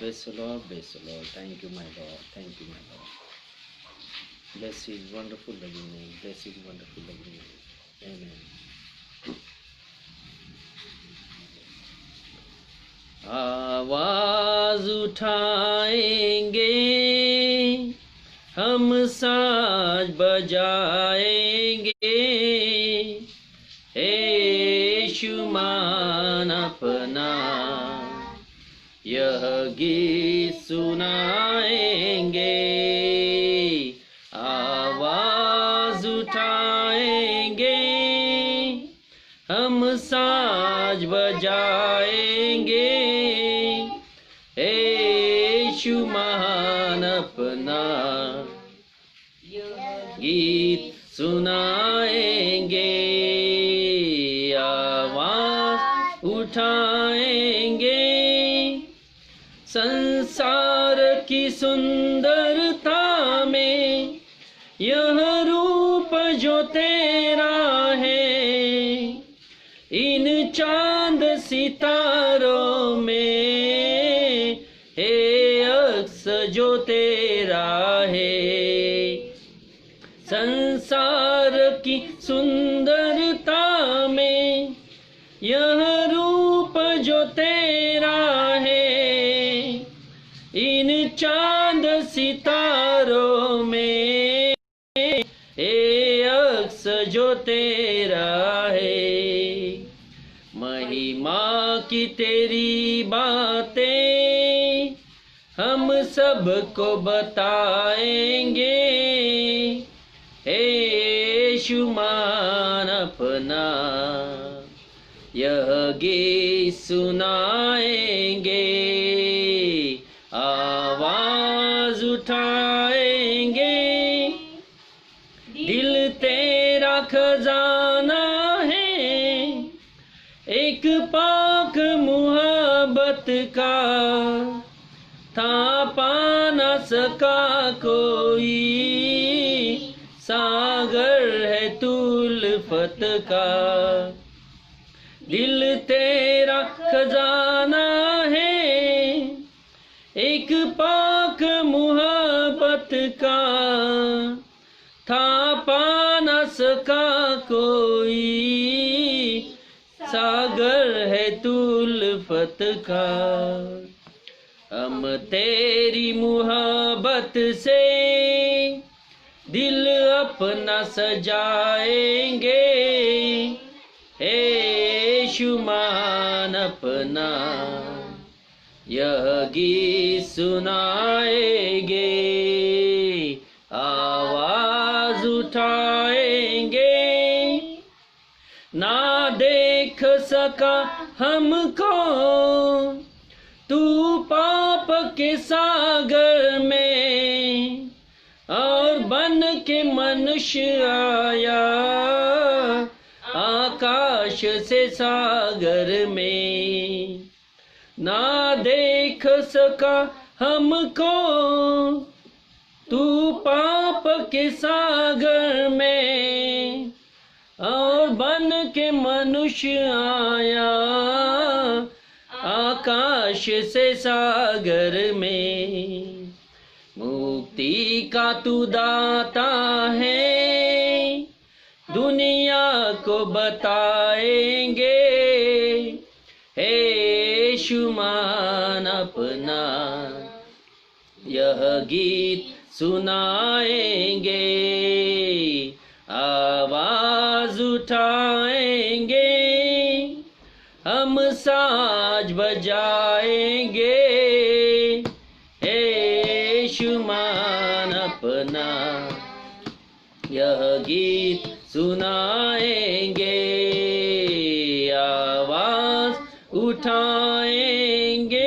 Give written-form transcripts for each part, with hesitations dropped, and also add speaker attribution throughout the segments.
Speaker 1: Bless the Lord, bless the Lord. Thank you, my Lord. Thank you, my Lord. Bless His wonderful loving name. Bless His wonderful loving name. Amen. आवाज उठाएंगे, हम साज बजाएंगे, यीशु मान अपना यह गीत सुनाएंगे। आवाज उठाएंगे, हम साज बजाएंगे, यीशु महान अपना गीत सुनाएंगे। आवाज उठाएंगे, संसार की सुंदरता में यह रूप जो तेरा है, इन चांद सितारों में हे अक्स जो तेरा है। संसार की सुंदरता में यह रूप जो तेरा है, इन चांद सितारों में हे अक्स जो तेरा है। महिमा की तेरी बातें हम सबको बताएंगे, यीशु मान अपना यह गीत सुनाएंगे। आवाज उठाएंगे, दिल तेरा खजाना है, एक पाक मुहब्बत का था पा न सका कोई, सागर है तू उल्फत का। दिल तेरा खजाना है, एक पाक मुहब्बत का था पा न सका कोई, सागर है तू उल्फत का। हम तेरी मुहब्बत से दिल अपना सजाएंगे, यीशु मान अपना यह गीत सुनाएंगे। आवाज उठाएंगे, ना देख सका हमको तू पाप के सागर में, और बन के मनुष्य आया आकाश से सागर में। ना देख सका हमको तू पाप के सागर में, और बन के मनुष्य आया आकाश से सागर में। मुक्ति का तू दाता है, दुनिया को बताएंगे, यीशु मान अपना यह गीत सुनाएंगे। आवाज उठाएंगे, हम साज बजाएंगे, यीशु मान अपना यह गीत सुनाएंगे। आवाज उठाएंगे।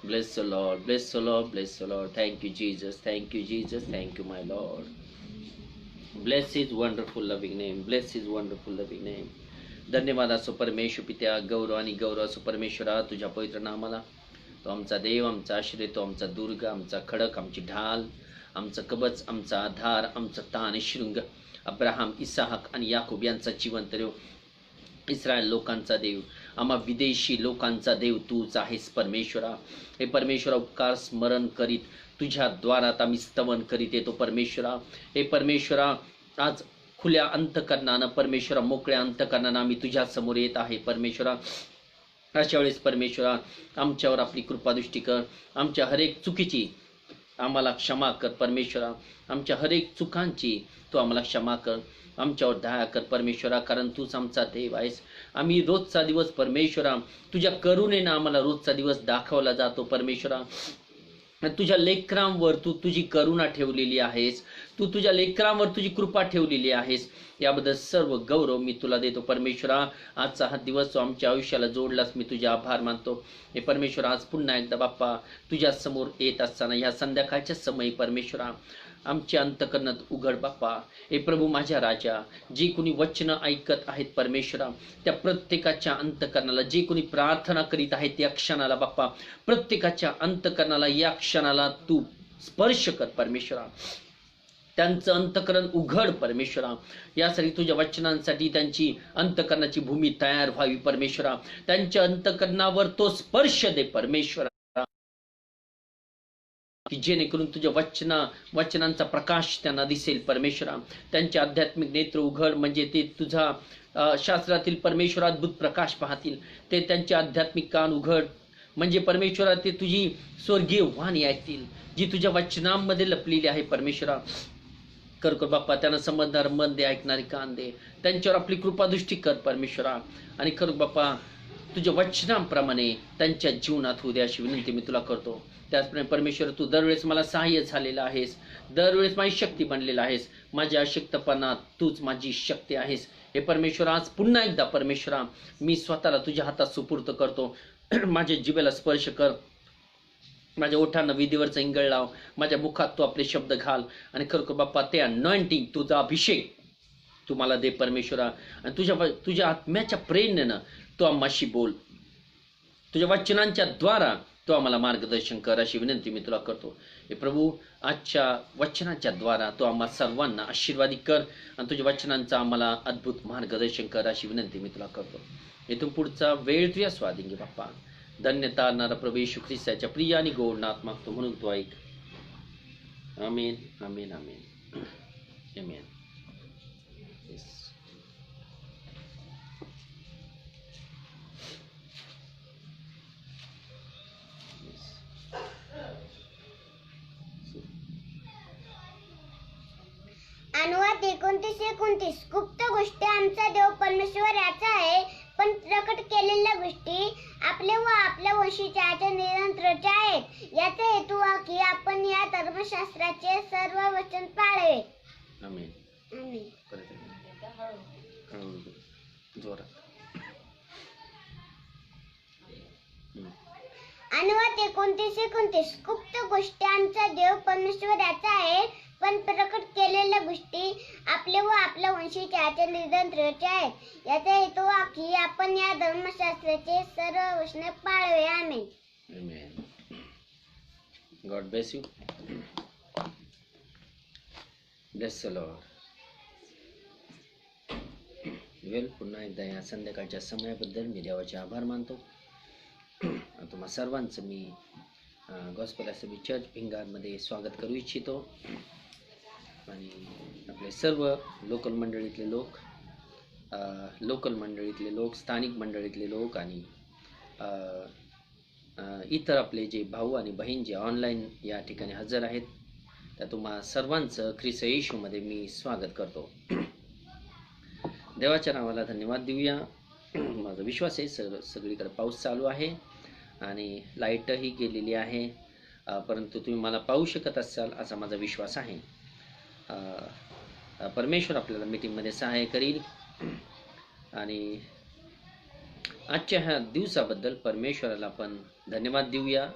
Speaker 1: Bless the Lord, bless the Lord, bless the Lord. Thank you, Jesus. Thank you, Jesus. Thank you, my Lord. Bless His wonderful loving name. Bless His wonderful loving name. धन्यवाद असो परमेश्वर पित्या, गौरव आणि गौरव असो परमेश्वरा तुझ्या पवित्र नामाला। तो आमचा देव, आमचा आश्रय, तो आमचा दुर्ग, आमचा खडक, आमची ढाल, आमचा कवच, आमचा आधार, आमचा ताण शृंग, अब्राहम, इसहाक आणि याकूब यांचा जिवंत देव, इस्रायल लोकांचा देव, आम्हा विदेशी लोकांचा देव तूच आहेस परमेश्वरा. हे परमेश्वरा, उपकार स्मरण करीत तुझ्या द्वारात आम्ही स्तवन करीत येतो परमेश्वरा. हे परमेश्वरा, आज खुल्या अंतकरणानं परमेश्वरा, मोकळ्या अंतकरणानं आम्ही तुझ्या समोर येत आहे परमेश्वरा. अशा वेळेस परमेश्वरा, आमच्यावर आपली कृपादृष्टी कर. आमच्या हरेक चुकीची आम्हाला क्षमा कर परमेश्वरा. आमच्या हरेक चुकांची तू आम्हाला क्षमा कर. आमच्यावर दया कर परमेश्वरा, कारण तूच आमचा देव आहेस. आम्ही रोजचा दिवस परमेश्वरा, तुझ्या करुणेनं आम्हाला रोजचा दिवस दाखवला जातो परमेश्वरा. तुझ्या लेकरांवर तू तुझी करुणा ठेवलेली आहेस. तू तुझ्या लेकरांवर तुझी कृपा ठेवलेली आहेस. याबद्दल सर्व गौरव मी तुला देतो परमेश्वरा. आजचा हा दिवस जो आमच्या आयुष्याला जोडलास, मी तुझे आभार मानतो. हे परमेश्वरा, आज पुन्हा एकदा बाप्पा तुझ्या समोर येत असताना ह्या संध्याकाळच्या समयी परमेश्वरा, आमच्या अंतकरणात उघड बाप्पा. हे प्रभू माझ्या राजा, जे कोणी वचनं ऐकत आहेत परमेश्वरा, त्या प्रत्येकाच्या अंतकरणाला, जे कोणी प्रार्थना करीत आहेत या क्षणाला बाप्पा, प्रत्येकाच्या अंतकरणाला या क्षणाला तू स्पर्श कर परमेश्वरा. त्यांचं अंतकरण उघड परमेश्वरा. यासाठी तुझ्या वचनांसाठी त्यांची अंतकरणाची भूमी तयार व्हावी परमेश्वरा. त्यांच्या अंतकरणावर तो स्पर्श दे परमेश्वरा, की जेणेकरून तुझ्या वचनांचा प्रकाश त्यांना दिसेल परमेश्वरा. त्यांचे आध्यात्मिक नेत्र उघड, म्हणजे ते तुझा शास्त्रातील परमेश्वरा अद्भुत प्रकाश पाहतील. ते त्यांचे आध्यात्मिक कान उघड, म्हणजे परमेश्वरा ते तुझी स्वर्गीय वाणी ऐकतील, जी तुझ्या वचनांमध्ये लपलेली आहे परमेश्वरा. कर बाप्पा, त्यांना समजदार मन दे, ऐकणारी कान दे. त्यांच्यावर आपली कृपादृष्टी कर परमेश्वरा. आणि कर बाप्पा, तुझ्या वचनांप्रमाणे त्यांच्या जीवनात होऊ दे अशी विनंती मी तुला करतो. त्याचप्रमाणे परमेश्वर, तू दरवेळेस मला सहाय्य झालेला आहेस, दरवेळेस माझी शक्ती बनलेला आहेस. माझ्या अशक्तपणात तूच माझी शक्ती आहेस. हे परमेश्वर, आज पुन्हा एकदा परमेश्वरा, मी स्वतःला तुझ्या हातात सुपूर्त करतो. माझ्या जिभेला स्पर्श कर, माझ्या ओठांना विधीवरचा इंगळ लाव, माझ्या मुखात तू आपले शब्द घाल. आणि खरोखर बाप्पा, ते अनॉइंटिंग, तुझा अभिषेक तू मला दे परमेश्वरा. आणि तुझ्या आत्म्याच्या प्रेरणेनं तू आम्हाशी बोल. तुझ्या वचनांच्या द्वारा तू आम्हाला मार्गदर्शन कर अशी विनंती मी तुला करतो. हे प्रभू, आजच्या वचनाच्या द्वारा तू आम्हा सर्वांना आशीर्वादित कर आणि तुझ्या वचनांचा आम्हाला अद्भुत मार्गदर्शन कर अशी विनंती मी तुला करतो. इथून पुढचा वेळ तुझ्या स्वाधीन घे बाप्पा. धन्यता आणणारा प्रभू येशू ख्रिस्ताच्या प्रिय आणि गौर नाथ मागतो, म्हणून तो ऐक. आमेन, आमेन, आमेन, आमेन.
Speaker 2: अनुवाद 29:29. गुप्त गोष्टी आमचा देव परमेश्वर याचा आहे, पण प्रकट केलेल्या गोष्टी आपले व आपल्या वंशीच्या निरंतरच्या आहेत. याचा हेतू हा की आपण या धर्मशास्त्राचे सर्व वचन पाळावे.
Speaker 1: आमेन.
Speaker 2: आमेन. अनुवाद 29:29. गुप्त गोष्टी आमचा देव परमेश्वर याचा आहे, पण प्रकट केलेल्या गोष्टी आपले व आपल्या वंशीच्या निरंतरच्या आहेत. याचा हेतू हा की आपण या धर्मशास्त्राचे सर्व वचन पाळावे. आमेन.
Speaker 1: Amen. God bless you. Bless the Lord. पुन्हा एकदा या संध्याकाळच्या समयाबद्दल मी देवाचे आभार मानतो. तुम्हा सर्वांचं मी गॉस्पेल असेंब्ली चर्च भिंगारमध्ये स्वागत करू इच्छितो. आणि आपले सर्व लोकल मंडळीतले लोक, स्थानिक मंडळीतले लोक आणि इतर आपले जे भाऊ आणि बहीण जे ऑनलाईन या ठिकाणी हजर आहेत, त्या तुम्हा सर्वांचं ख्रिस्त येशूमध्ये मी स्वागत करतो. देवाच्या नावाला धन्यवाद देऊया. माझा विश्वास आहे सगळीकडे पाऊस चालू आहे आणि लाईटही गेलेली आहे, परंतु तुम्ही मला पाहू शकत असाल असा माझा विश्वास आहे. परमेश्वर आपल्याला मीटिंगमध्ये सहाय्य करील. आणि आजच्या ह्या दिवसाबद्दल परमेश्वराला आपण धन्यवाद देऊया.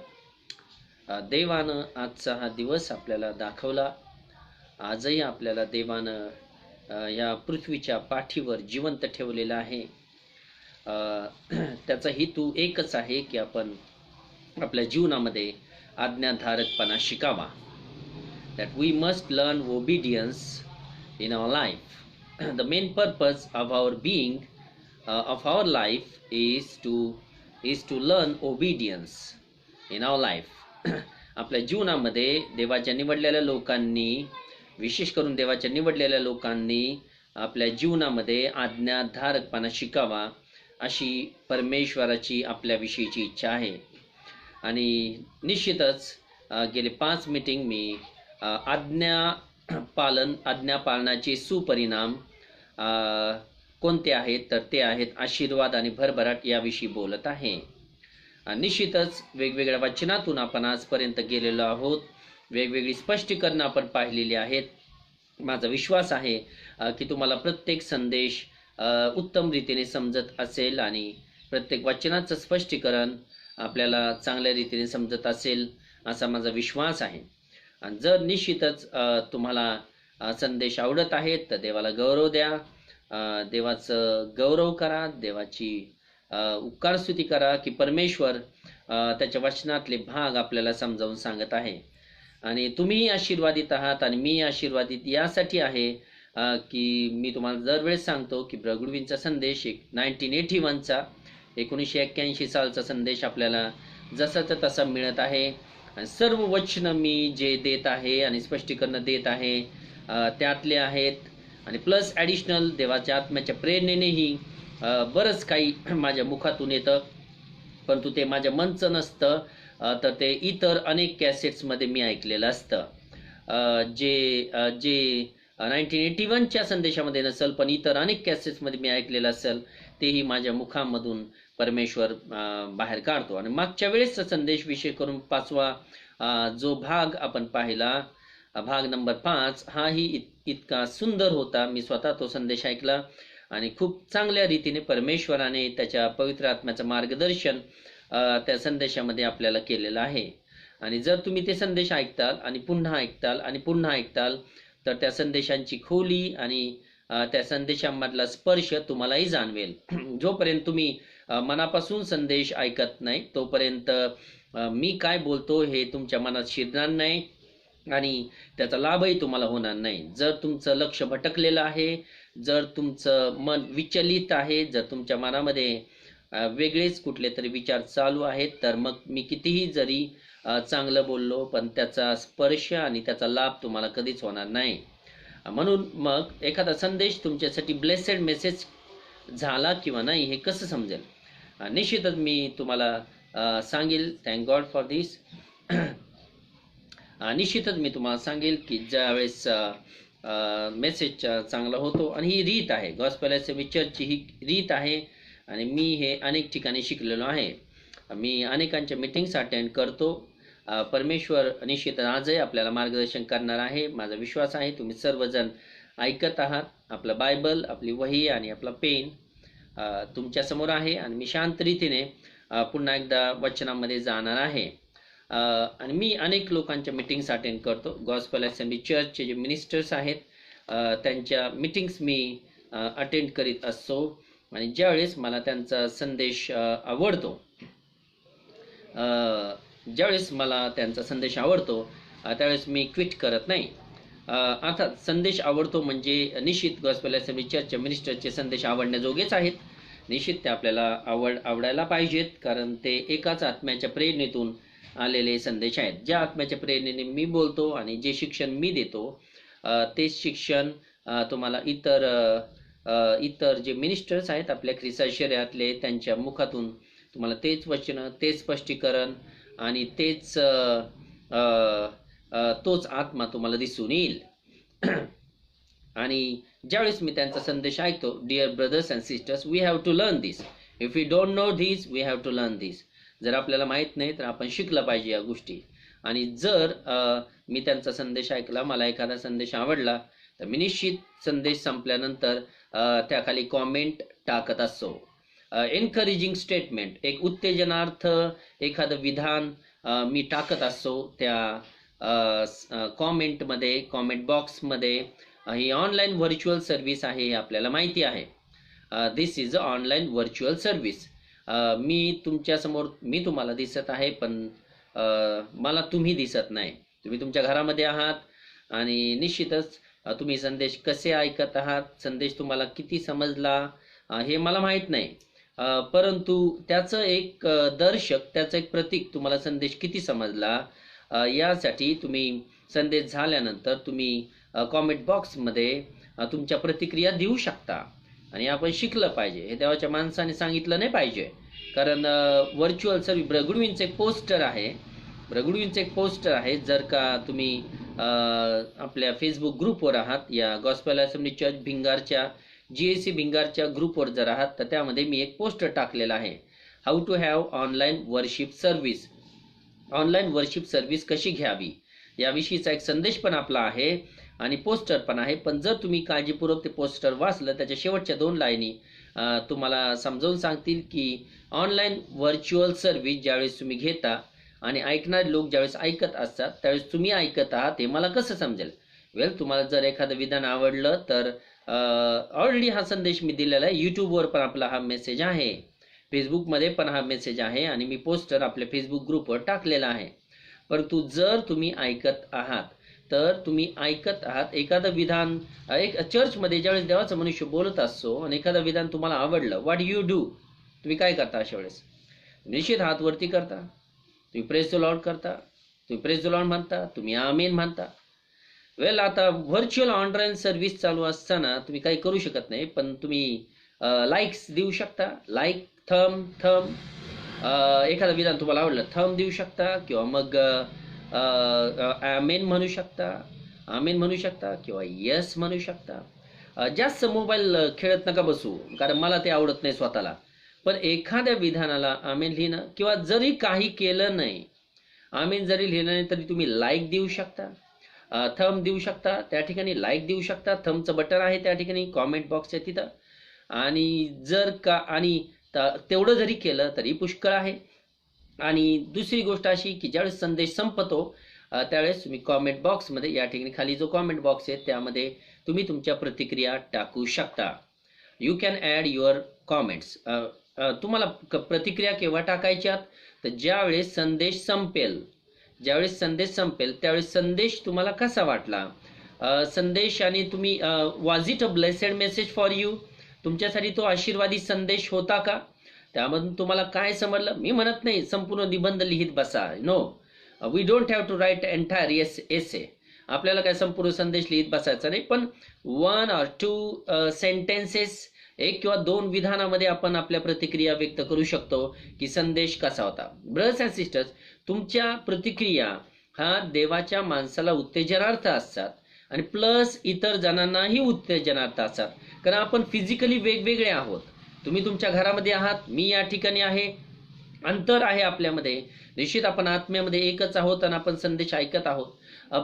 Speaker 1: देवानं आजचा हा दिवस आपल्याला दाखवला. आजही आपल्याला देवानं या पृथ्वीच्या पाठीवर जिवंत ठेवलेला आहे. त्याचा हेतू एकच आहे की आपण आपल्या जीवनामध्ये आज्ञाधारकपणा शिकावा. That we must learn obedience in our life. The main purpose of our being of our life is to learn obedience in our life. आपल्या जीवनामध्ये देवाच्या निवडलेल्या लोकांनी, विशेष करून देवाच्या निवडलेल्या लोकांनी आपल्या जीवनामध्ये आज्ञाधारकपणा शिकावा अशी परमेश्वराची आपल्याविषयीची इच्छा आहे. आणि निश्चितच गेले 5 मीटिंग मी आज्ञा पालनाचे सुपरिणाम कोणते आहेत, तर ते आहेत आशीर्वाद आणि भरभराट याविषयी बोलत आहे. निश्चितच वेगवेगळ्या वचनातून आपण आजपर्यंत गेलेलो आहोत, वेगवेगळी स्पष्टीकरणं आपण पाहिलेली आहेत. माझा विश्वास आहे की तुम्हाला प्रत्येक संदेश उत्तम रीतीने समजत असेल आणि प्रत्येक वचनाचं स्पष्टीकरण आपल्याला चांगल्या रीतीने समजत असेल असा माझा विश्वास आहे. आणि जर निश्चितच तुम्हाला संदेश आवडत आहेत तर देवाला गौरव द्या, देवाचं गौरव करा, देवाची उपकारस्तुती करा की परमेश्वर त्याच्या वचनातले भाग आपल्याला समजावून सांगत आहे. आणि तुम्ही आशीर्वादित आहात आणि मी आशीर्वादित यासाठी आहे की मी तुम्हाला दरवेळेस सांगतो की ब्रगुडवींचा संदेश 1981चा 1981 सालचा संदेश आपल्याला जसाचा तसा मिळत आहे. आणि सर्व वचन मी जे देत आहे आणि स्पष्टीकरण देत आहे त्यातले आहेत. आणि प्लस ॲडिशनल देवाच्या आत्म्याच्या प्रेरणेनेही बरंच काही माझ्या मुखातून येतं, परंतु ते माझ्या मनचं नसतं, तर ते इतर अनेक कॅसेट्समध्ये मी ऐकलेलं असतं. जे 1981च्या संदेशामध्ये नसेल पण इतर अनेक कॅसेट्समध्ये मी ऐकलेलं असेल, तेही माझ्या मुखामधून परमेश्वर बाहेर काढतो. आणि मागच्या वेळेसचा संदेश विषय करून 5वा जो भाग आपण पाहिला, भाग नंबर 5, हाही इतका सुंदर होता. मी स्वतः तो संदेश ऐकला आणि खूप चांगल्या रीतीने परमेश्वराने त्याच्या पवित्र आत्म्याचं मार्गदर्शन त्या संदेशामध्ये आपल्याला केलेलं आहे. आणि जर तुम्ही ते संदेश ऐकताल आणि पुन्हा ऐकताल आणि पुन्हा ऐकताल तर त्या संदेशांची खोली आणि त्या संदेशांमधला स्पर्श तुम्हालाही जाणवेल. जोपर्यंत तुम्ही मनापासून संदेश ऐकत नाही तोपर्यंत मी काय बोलतो हे तुमच्या मनात शिरणार नाही आणि त्याचा लाभही तुम्हाला होणार नाही. जर तुमचं लक्ष भटकलेलं आहे, जर तुमचं मन विचलित आहे, जर तुमच्या मनामध्ये वेगळेच कुठले तरी विचार चालू आहेत, तर मग मी कितीही जरी चांगलं बोललो पण त्याचा स्पर्श आणि त्याचा लाभ तुम्हाला कधीच होणार नाही. म्हणून मग एखादा संदेश तुमच्यासाठी ब्लेसेड मेसेज झाला किंवा नाही हे कसं समजेल? निश्चितच मी तुम्हाला सांगेल, थँक गॉड फॉर दिस. निश्चितच मी तुम्हाला सांगेल की ज्यावेळेस मेसेज चांगला होतो, आणि ही रीत आहे, गॉस्पेल असेंब्ली चर्चची ही रीत आहे आणि मी हे अनेक ठिकाणी शिकलेलो आहे. मी अनेकांच्या मीटिंग्स अटेंड करतो. परमेश्वर निश्चित आजही आपल्याला मार्गदर्शन करणार आहे. माझा विश्वास आहे तुम्ही सर्वजण ऐकत आहात. आपलं बायबल, आपली वही आणि आपला पेन तुमच्यासमोर आहे आणि मी शांत रीतीने पुन्हा एकदा वचनामध्ये जाणार आहे. आणि मी अनेक लोकांच्या मीटिंग्स अटेंड करतो. गॉस्पेल असेंब्ली चर्चचे जे मिनिस्टर्स आहेत त्यांच्या मीटिंग्स मी अटेंड करीत असतो. आणि ज्यावेळेस मला त्यांचा संदेश आवडतो, त्यावेळेस मी क्विट करत नाही. आता संदेश आवडतो म्हणजे निश्चित गॉस्पेल असेंब्ली चर्चच्या मिनिस्टरचे संदेश आवडण्याजोगेच आहेत. निश्चित ते आपल्याला आवडायला पाहिजेत, कारण ते एकाच आत्म्याच्या प्रेरणेतून आलेले संदेश आहेत. ज्या आत्म्याच्या प्रेरणेने मी बोलतो आणि जे शिक्षण मी देतो तेच शिक्षण तुम्हाला इतर जे मिनिस्टर्स आहेत आपल्या ख्रिस्ती शरीरातले त्यांच्या मुखातून तुम्हाला तेच वचन, तेच स्पष्टीकरण आणि तोच आत्मा तुम्हाला दिसून येईल. आणि ज्यावेळेस मी त्यांचा संदेश ऐकतो, dear brothers and sisters, we have to learn this. If you don't know this, we have to learn this. जर आपल्याला माहीत नाही तर आपण शिकलं पाहिजे या गोष्टी. आणि जर मी त्यांचा संदेश ऐकला, मला एखादा संदेश आवडला, तर मी निश्चित संदेश संपल्यानंतर त्याखाली कॉमेंट टाकत असतो. एनकरेजिंग स्टेटमेंट, एक उत्तेजनार्थ एखादं विधान मी टाकत असतो त्या कॉमेंटमध्ये, कॉमेंट बॉक्समध्ये. ही ऑनलाईन व्हर्च्युअल सर्व्हिस आहे हे आपल्याला माहिती आहे. This is a online virtual service. मी तुमच्यासमोर, मी तुम्हाला दिसत आहे पण मला तुम्ही दिसत नाही. तुम्ही तुमच्या घरामध्ये आहात आणि निश्चितच तुम्ही संदेश कसे ऐकत आहात, संदेश तुम्हाला किती समजला, हे मला माहीत नाही. परंतु त्याचं एक दर्शक, त्याचं एक प्रतीक, तुम्हाला संदेश किती समजला यासाठी तुम्ही संदेश झाल्यानंतर तुम्ही कॉमेंट बॉक्समध्ये तुमच्या प्रतिक्रिया देऊ शकता. आणि आपण शिकलं पाहिजे, हे देवाच्या माणसाने सांगितलं नाही पाहिजे. कारण व्हर्च्युअल सर्व्हिस ब्रगुडविनचं एक पोस्टर आहे, जर का तुम्ही आपल्या फेसबुक ग्रुपवर आहात, या गॉस्पेल असेंब्ली चर्च भिंगारच्या GAC भिंगारच्या ग्रुपवर जर आहात, तर त्यामध्ये मी एक पोस्टर टाकलेला आहे, how to have online worship service. Online worship service कशी घ्यावी याविषयीचा एक संदेश पण आपला आहे आणि पोस्टर पण आहे. पण जर तुम्ही काळजीपूर्वक ते पोस्टर वाचलं, त्याच्या शेवटच्या 2 लाईनी तुम्हाला समजावून सांगतील की ऑनलाईन व्हर्च्युअल सर्व्हिस ज्यावेळेस तुम्ही घेता आणि ऐकणारे लोक ज्यावेळेस ऐकत असतात, त्यावेळेस तुम्ही ऐकत आहात हे मला कसं समजेल? वेल, तुम्हाला जर एखादं विधान आवडलं तर ऑलरेडी हा संदेश मी दिलेला आहे. यूट्यूबवर पण आपला हा मेसेज आहे, फेसबुकमध्ये पण हा मेसेज आहे आणि मी पोस्टर आपल्या फेसबुक ग्रुपवर टाकलेला आहे. परंतु जर तुम्ही ऐकत आहात, तर तुम्ही ऐकत आहात एखादं विधान, एक चर्चमध्ये ज्यावेळेस देवाचा मनुष्य बोलत असतो आणि एखादं विधान तुम्हाला आवडलं, व्हॉट यू डू? तुम्ही काय करता अशा वेळेस? निश्चित हात वरती करता, तुम्ही प्रेज द लॉर्ड करता, तुम्ही प्रेज द लॉर्ड म्हणता, तुम्ही आमेन म्हणता. वेल, आता व्हर्च्युअल ऑनलाईन सर्व्हिस चालू असताना तुम्ही काही करू शकत नाही, पण तुम्ही लाईक्स देऊ शकता, लाईक, थंब, एखादं विधान तुम्हाला आवडलं थंब देऊ शकता, किंवा मग आमेन म्हणू शकता, किंवा यस म्हणू शकता. जास्त मोबाईल खेळत नका बसू, कारण मला ते आवडत नाही स्वतःला. पण एखाद्या विधानाला आमेन लिहिणं, किंवा जरी काही केलं नाही, आमेन जरी लिहिलं नाही, तरी तुम्ही लाईक देऊ शकता, थंब देऊ शकता, त्या ठिकाणी लाईक देऊ शकता, थंबचं बटन आहे त्या ठिकाणी कॉमेंट बॉक्सच्या तिथं. आणि जर का तेवढं जरी केलं तरी पुष्कळ आहे. आणि दुसरी गोष्ट अशी की ज्यावेळेस संदेश संपतो त्यावेळेस तुम्ही कॉमेंट बॉक्समध्ये, या ठिकाणी खाली जो कॉमेंट बॉक्स आहे त्यामध्ये तुम्ही तुमच्या प्रतिक्रिया टाकू शकता. You can add your comments. तुम्हाला प्रतिक्रिया केव्हा टाकायच्यात? तर ज्यावेळेस संदेश संपेल, त्यावेळेस संदेश तुम्हाला कसा वाटला, संदेश, आणि तुम्ही was it a blessed message for you? तुमच्यासाठी तो आशीर्वादी संदेश होता का? त्यामधून तुम्हाला काय समजलं? मी म्हणत नाही संपूर्ण निबंध लिहित बसा, no, we don't have to write entire essay. आपल्याला काय संपूर्ण संदेश लिहित बसायचा नाही, पण 1 or 2 सेंटेन्सेस, 1 किंवा 2 विधानामध्ये आपण आपल्या प्रतिक्रिया व्यक्त करू शकतो की संदेश कसा होता. ब्रदर्स अँड सिस्टर्स, तुमच्या प्रतिक्रिया हा देवाच्या माणसाला उत्तेजनार्थ असतात आणि प्लस इतर जणांनाही उत्तेजनार्थ असतात, कारण आपण फिजिकली वेगवेगळे आहोत. तुम्ही तुमच्या घरामध्ये आहात, मी या ठिकाणी आहे, अंतर आहे आपल्यामध्ये. निश्चित आपण आत्म्यामध्ये एकच आहोत आणि आपण संदेश ऐकत आहोत.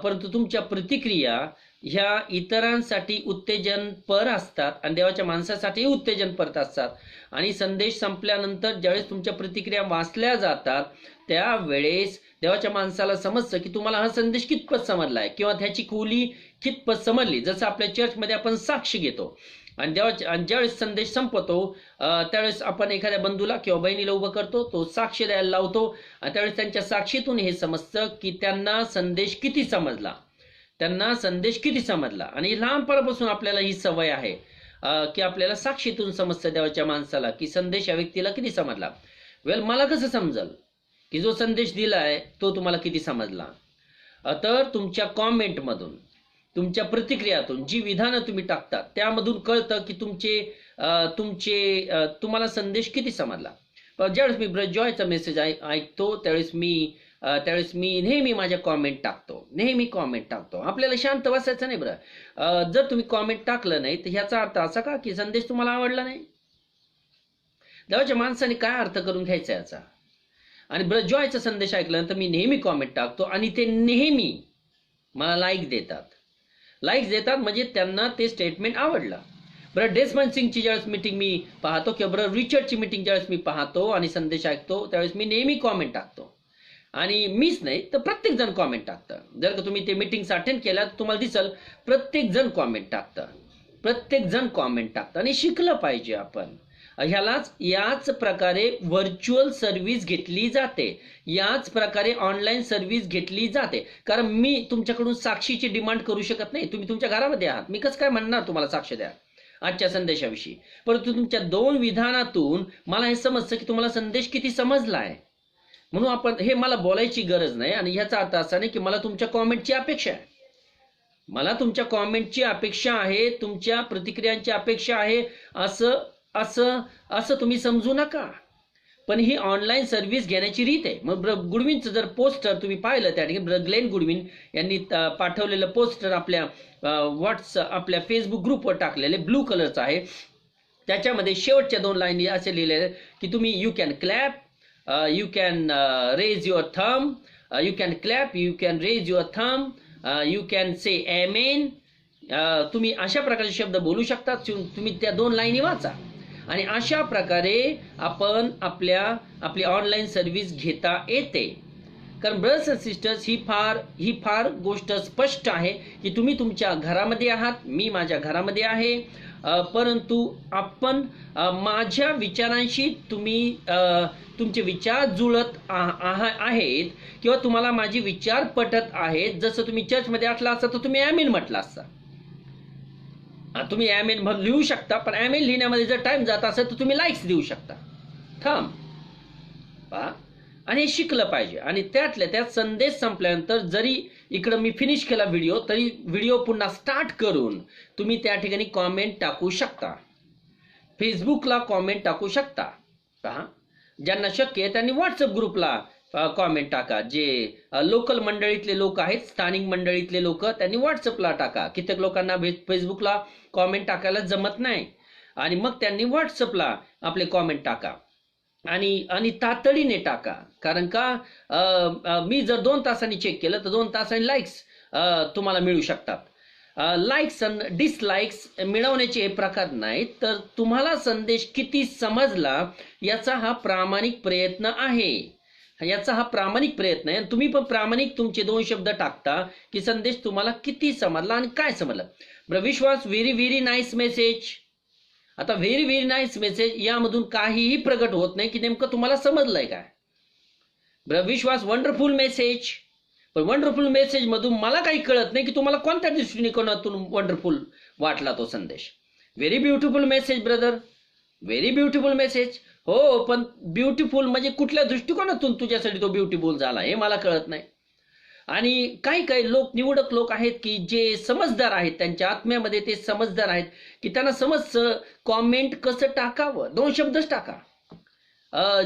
Speaker 1: परंतु तुमच्या प्रतिक्रिया ह्या इतरांसाठी उत्तेजनपर असतात आणि देवाच्या माणसासाठी उत्तेजनपर असतात. आणि संदेश संपल्यानंतर ज्यावेळेस तुमच्या प्रतिक्रिया वाचल्या जातात त्यावेळेस देवाच्या माणसाला समजतं की तुम्हाला हा संदेश कितपत समजला आहे किंवा त्याची खोली कितपत समजली. जसं आपल्या चर्चमध्ये आपण साक्ष घेतो आणि ज्यावेळेस संदेश संपतो त्यावेळेस आपण एखाद्या बंधूला किंवा बहिणीला उभं करतो, तो साक्ष द्यायला लावतो आणि त्यावेळेस त्यांच्या साक्षीतून हे समजतं की त्यांना संदेश किती समजला, आणि लहानपणापासून आपल्याला ही सवय आहे की आपल्याला साक्षीतून समजतं देवाच्या माणसाला की संदेश या व्यक्तीला किती समजला. वेल, मला कसं समजल की जो संदेश दिलाय तो तुम्हाला किती समजला? तर तुमच्या कॉमेंटमधून, तुमच्या प्रतिक्रियातून, जी विधानं तुम्ही टाकता त्यामधून कळतं की तुम्हाला संदेश किती समजला. पण ज्यावेळेस मी ब्रदर जॉयचा मेसेज ऐकतो त्यावेळेस मी नेहमी माझ्या कॉमेंट टाकतो. आपल्याला शांत बसायचं नाही बरं. जर तुम्ही कॉमेंट टाकलं नाही तर ह्याचा अर्थ असा का की संदेश तुम्हाला आवडला नाही? देवाच्या माणसाने काय अर्थ करून घ्यायचा याचा? आणि ब्रदर जॉयचा संदेश ऐकल्यानंतर मी नेहमी कॉमेंट टाकतो आणि ते नेहमी मला लाईक देतात म्हणजे त्यांना ते स्टेटमेंट आवडलं. ब्रदर डेस्मंड सिंगची ज्यावेळेस मीटिंग मी पाहतो किंवा ब्रदर रिचर्डची मीटिंग ज्यावेळेस मी पाहतो आणि संदेश ऐकतो त्यावेळेस मी नेहमी कॉमेंट टाकतो. आणि मीच नाही तर प्रत्येक जण कॉमेंट टाकतं. जर का तुम्ही ते मीटिंग्स अटेंड केल्या तर तुम्हाला दिसल प्रत्येक जण कॉमेंट टाकतं आणि शिकलं पाहिजे आपण. याच प्रकारे व्हर्च्युअल सर्व्हिस घेतली जाते, याच प्रकारे ऑनलाईन सर्व्हिस घेतली जाते. कारण मी तुमच्याकडून साक्षीची डिमांड करू शकत नाही. तुम्ही तुमच्या घरामध्ये आहात, मी कसं काय म्हणणार तुम्हाला साक्ष द्या? आजच्या संदेशाविषयी, परंतु तुमच्या 2 विधानातून मला हे समजतं की तुम्हाला संदेश किती समजला आहे. म्हणून आपण हे मला बोलायची गरज नाही, आणि ह्याचा अर्थ असा नाही की मला तुमच्या कॉमेंटची अपेक्षा आहे. मला तुमच्या कॉमेंटची अपेक्षा आहे, तुमच्या प्रतिक्रियांची अपेक्षा आहे, असं असं असं तुम्ही समजू नका. पण ही ऑनलाईन सर्व्हिस घेण्याची रीत आहे. मग गुडविनचं जर पोस्टर तुम्ही पाहिलं, त्या ठिकाणी ग्लेन गुडविन यांनी पाठवलेलं पोस्टर आपल्या आपल्या फेसबुक ग्रुपवर टाकलेले, ब्लू कलरचं आहे. त्याच्यामध्ये शेवटच्या 2 लाईनी असे लिहिलेले की तुम्ही you can clap, you can raise your thumb, you can clap, you can raise your thumb, you can say amen. तुम्ही अशा प्रकारचे शब्द बोलू शकता. तुम्ही त्या 2 लाईनी वाचा, आणि अशा प्रकारे आपण आपली ऑनलाईन सर्व्हिस घेता येते. कारण ब्रदर्स अँड सिस्टर्स, ही फार गोष्ट स्पष्ट आहे की तुम्ही तुमच्या घरामध्ये आहात, मी माझ्या घरामध्ये आहे, परंतु आपण माझ्या विचारांशी तुमचे विचार जुळत आहेत, किंवा तुम्हाला माझे विचार पटत आहेत. जसं तुम्ही चर्चमध्ये असला असता तर तुम्ही आमेन म्हटला असता. तुम्ही आमेन लिहू शकता, पण आमेन लिहिण्यामध्ये जर टाइम जात असेल तर तुम्ही लाईक्स देऊ शकता. पहा, आणि हे शिकलं पाहिजे. आणि त्यातल्या त्यात संदेश संपल्यानंतर जरी इकडं मी फिनिश केला व्हिडिओ, तरी व्हिडिओ पुन्हा स्टार्ट करून तुम्ही त्या ठिकाणी कॉमेंट टाकू शकता, फेसबुकला कॉमेंट टाकू शकता. पहा, ज्यांना शक्य आहे त्यांनी व्हॉट्सअप ग्रुपला कॉमेंट टाका. जे लोकल मंडळीतले लोक आहेत, स्थानिक मंडळीतले लोक, त्यांनी व्हॉट्सअपला टाका. कित्येक लोकांना फेसबुकला कॉमेंट टाकायला जमत नाही, आणि मग त्यांनी व्हॉट्सअपला आपले कॉमेंट टाका, आणि तातडीने टाका. कारण का मी जर 2 तासांनी चेक केलं तर 2 तासांनी लाईक्स तुम्हाला मिळू शकतात. लाईक्स आणि डिसलाईक्स मिळवण्याचे हे प्रकार नाहीत, तर तुम्हाला संदेश किती समजला याचा हा प्रामाणिक प्रयत्न आहे. याचा हा प्रामाणिक प्रयत्न आहे. तुम्ही पण प्रामाणिक तुमचे 2 शब्द टाकता की संदेश तुम्हाला किती समजला आणि काय समजलं. विश्वास, व्हेरी व्हेरी नाईस मेसेज. आता व्हेरी व्हेरी नाईस मेसेज यामधून काहीही प्रगट होत नाही की नेमकं तुम्हाला समजलंय काय. विश्वास, वंडरफुल मेसेज. पण वंडरफुल मेसेज मधून मला काही कळत नाही की तुम्हाला कोणत्या दृष्टिकोनातून वंडरफुल वाटला तो संदेश. Very beautiful message brother, very beautiful message. हो, पण ब्युटिफुल म्हणजे कुठल्या दृष्टिकोनातून तुझ्यासाठी तो ब्युटिफुल झाला हे मला कळत नाही. आणि काही लोक, निवडक लोक आहेत की जे समजदार आहेत, त्यांच्या आत्म्यामध्ये ते समजदार आहेत की त्यांना समजतं कॉमेंट कसं टाकावं. 2 शब्दच टाका,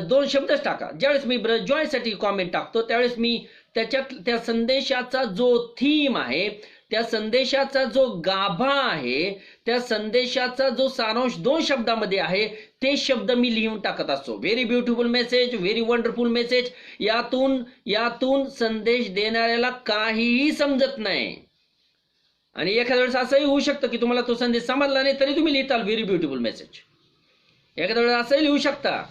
Speaker 1: 2 शब्दच टाका. ज्यावेळेस मी जॉयसाठी कॉमेंट टाकतो त्यावेळेस मी त्या संदेशाचा जो थीम आहे, त्या संदेशाचा जो गाभा आहे, त्या संदेशाचा जो सारांश 2 शब्दामध्ये आहे ते शब्द मी लिहून टाकत असतो. Very beautiful message, very wonderful message. यातून संदेश देणाऱ्याला काहीही समजत नाही. आणि एखाद्या वेळेस असंही होऊ शकतं की तुम्हाला तो संदेश समजला नाही तरी तुम्ही लिहिताल व्हेरी ब्युटिफुल मेसेज. एखाद्या वेळेस असंही लिहू शकता,